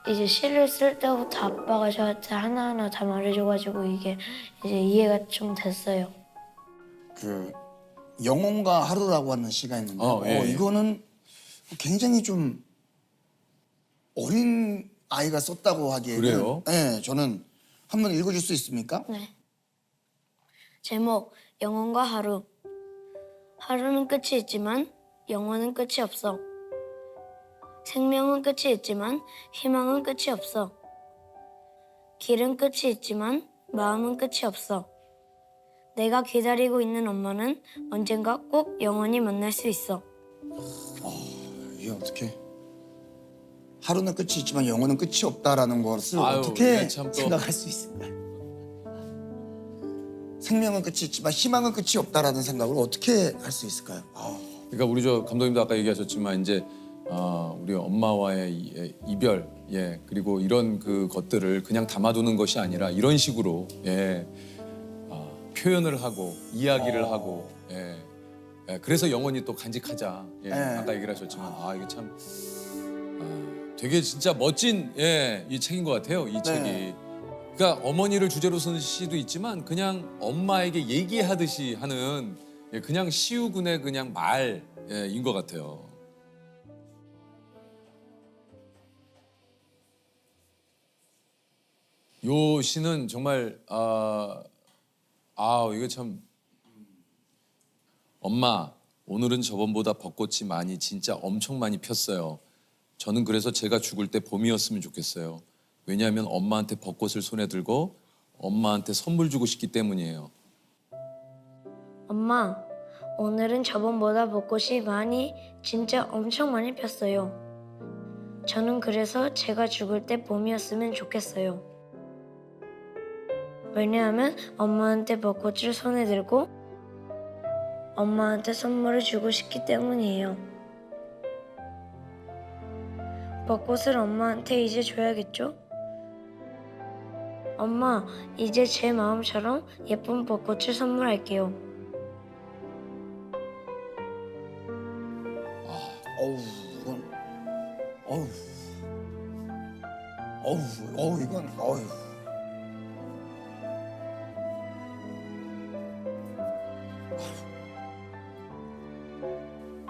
이제 시를 쓸 때부터 아빠가 저한테 하나하나 다 말해줘가지고 이게 이제 이해가 좀 됐어요. 그 영혼과 하루라고 하는 시가 있는데 예. 이거는 굉장히 좀 어린 아이가 썼다고 하기에는 그래요? 네, 저는 한번 읽어줄 수 있습니까? 네. 제목 영혼과 하루. 하루는 끝이 있지만 영혼은 끝이 없어. 생명은 끝이 있지만 희망은 끝이 없어. 길은 끝이 있지만 마음은 끝이 없어. 내가 기다리고 있는 엄마는 언젠가 꼭 영원히 만날 수 있어. 이게 어떻게 하루는 끝이 있지만 영혼은 끝이 없다라는 것을 아유, 어떻게 이게 참 또- 생각할 수 있을까요? 생명은 끝이 있지만 희망은 끝이 없다라는 생각을 어떻게 할 수 있을까요? 그러니까 우리 저 감독님도 아까 얘기하셨지만 이제 우리 엄마와의 이별, 그리고 이런 그 것들을 그냥 담아두는 것이 아니라 이런 식으로 표현을 하고 이야기를 하고, 그래서 영원히 또 간직하자. 아까 얘기를 하셨지만 이게 참 되게 진짜 멋진 이 책인 것 같아요. 이 책이. 그러니까 어머니를 주제로 쓴 시도 있지만 그냥 엄마에게 얘기하듯이 하는 그냥 시우군의 그냥 말인 것 같아요. 요 시는 정말 이거 참 엄마 오늘은 저번보다 벚꽃이 많이 진짜 엄청 많이 폈어요. 저는 그래서 제가 죽을 때 봄이었으면 좋겠어요. 왜냐하면 엄마한테 벚꽃을 손에 들고 엄마한테 선물 주고 싶기 때문이에요. 엄마, 오늘은 저번보다 벚꽃이 진짜 엄청 많이 폈어요. 저는 그래서 제가 죽을 때 봄이었으면 좋겠어요. 왜냐하면 엄마한테 벚꽃을 손에 들고 엄마한테 선물을 주고 싶기 때문이에요. 벚꽃을 엄마한테 이제 줘야겠죠? 엄마, 이제 제 마음처럼 예쁜 벚꽃을 선물할게요.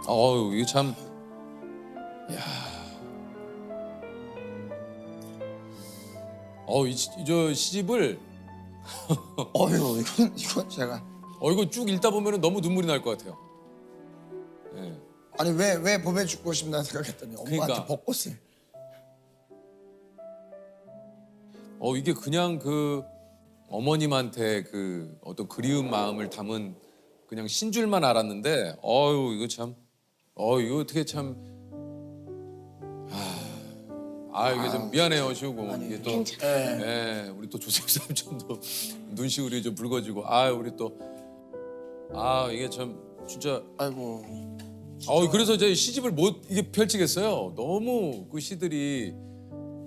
이건 이게 참, 저 시집을, 이건 제가 이거 쭉 읽다 보면 너무 눈물이 날 것 같아요. 아니 왜 봄에 죽고 싶나 생각했더니 엄마한테 그러니까. 벚꽃을 이게 그냥 그 어머님한테 그 어떤 그리운 마음을 담은 그냥 신줄만 알았는데, 이거 참, 이거 어떻게 참, 이게 좀 미안해요, 시우고. 이게 또, 우리 또 조셉 삼촌도 눈시울이 좀 붉어지고, 우리 또, 이게 참, 진짜. 아이고. 그래서 저희 시집을 못 이게 펼치겠어요. 너무 그 시들이, 이게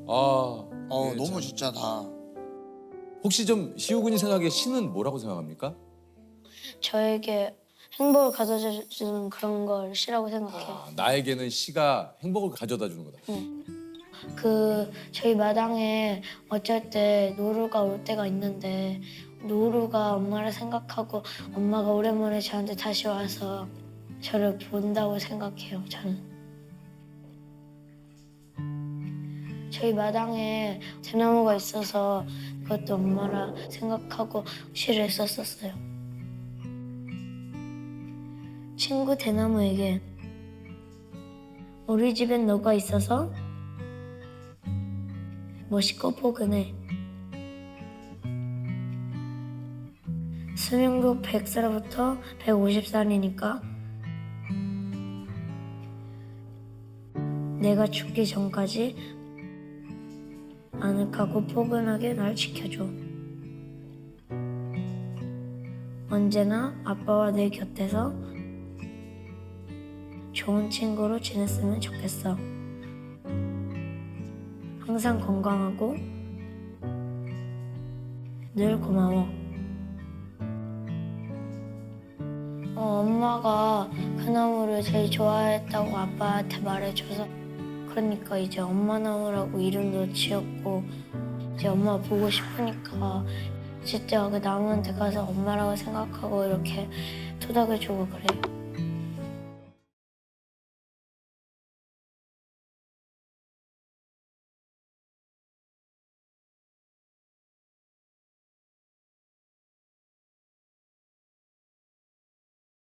너무 참. 진짜 다. 혹시 좀 시우군이 생각에 시는 뭐라고 생각합니까? 저에게 행복을 가져주는 그런 걸 시라고 생각해요. 나에게는 시가 행복을 가져다 주는 거다. 저희 마당에 어쩔 때 노루가 올 때가 있는데 노루가 엄마를 생각하고 엄마가 오랜만에 저한테 다시 와서 저를 본다고 생각해요, 저는. 저희 마당에 대나무가 있어서 그것도 엄마라 생각하고 싫어했었어요. 친구 대나무에게 우리 집엔 너가 있어서 멋있고 포근해. 수명도 100살부터 150살이니까 내가 죽기 전까지 아늑하고 포근하게 날 지켜줘. 언제나 아빠와 내 곁에서 좋은 친구로 지냈으면 좋겠어. 항상 건강하고 늘 고마워. 엄마가 그 나무를 제일 좋아했다고 아빠한테 말해줘서 그러니까 이제 엄마 나무라고 이름도 지었고 이제 엄마 보고 싶으니까 진짜 그 나무한테 가서 엄마라고 생각하고 이렇게 토닥여주고 그래요.